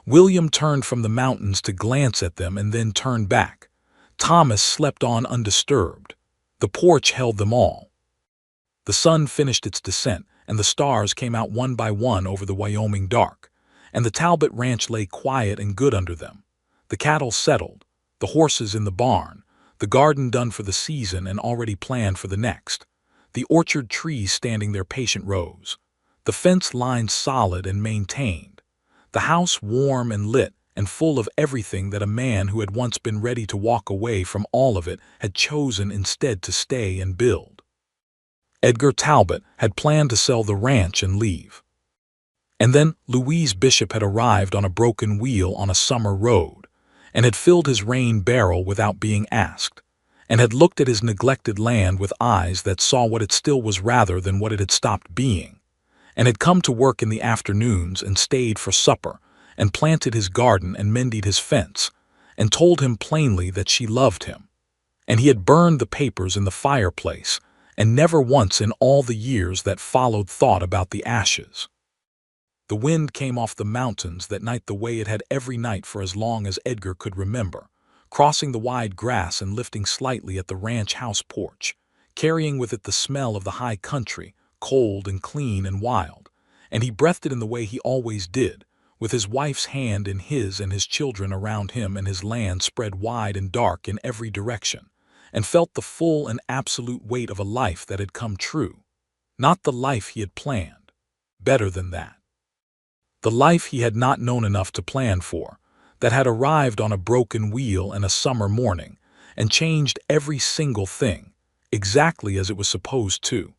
William turned from the mountains to glance at them and then turned back. Thomas slept on undisturbed. The porch held them all. The sun finished its descent, and the stars came out one by one over the Wyoming dark, and the Talbot Ranch lay quiet and good under them. The cattle settled, the horses in the barn, the garden done for the season and already planned for the next, the orchard trees standing their patient rows, the fence lines solid and maintained, the house warm and lit and full of everything that a man who had once been ready to walk away from all of it had chosen instead to stay and build. Edgar Talbot had planned to sell the ranch and leave. And then Louise Bishop had arrived on a broken wheel on a summer road, and had filled his rain barrel without being asked, and had looked at his neglected land with eyes that saw what it still was rather than what it had stopped being, and had come to work in the afternoons and stayed for supper, and planted his garden and mended his fence, and told him plainly that she loved him. And he had burned the papers in the fireplace, and never once in all the years that followed thought about the ashes. The wind came off the mountains that night the way it had every night for as long as Edgar could remember, crossing the wide grass and lifting slightly at the ranch house porch, carrying with it the smell of the high country, cold and clean and wild, and he breathed it in the way he always did, with his wife's hand in his and his children around him and his land spread wide and dark in every direction, and felt the full and absolute weight of a life that had come true. Not the life he had planned. Better than that. The life he had not known enough to plan for, that had arrived on a broken wheel and a summer morning, and changed every single thing, exactly as it was supposed to.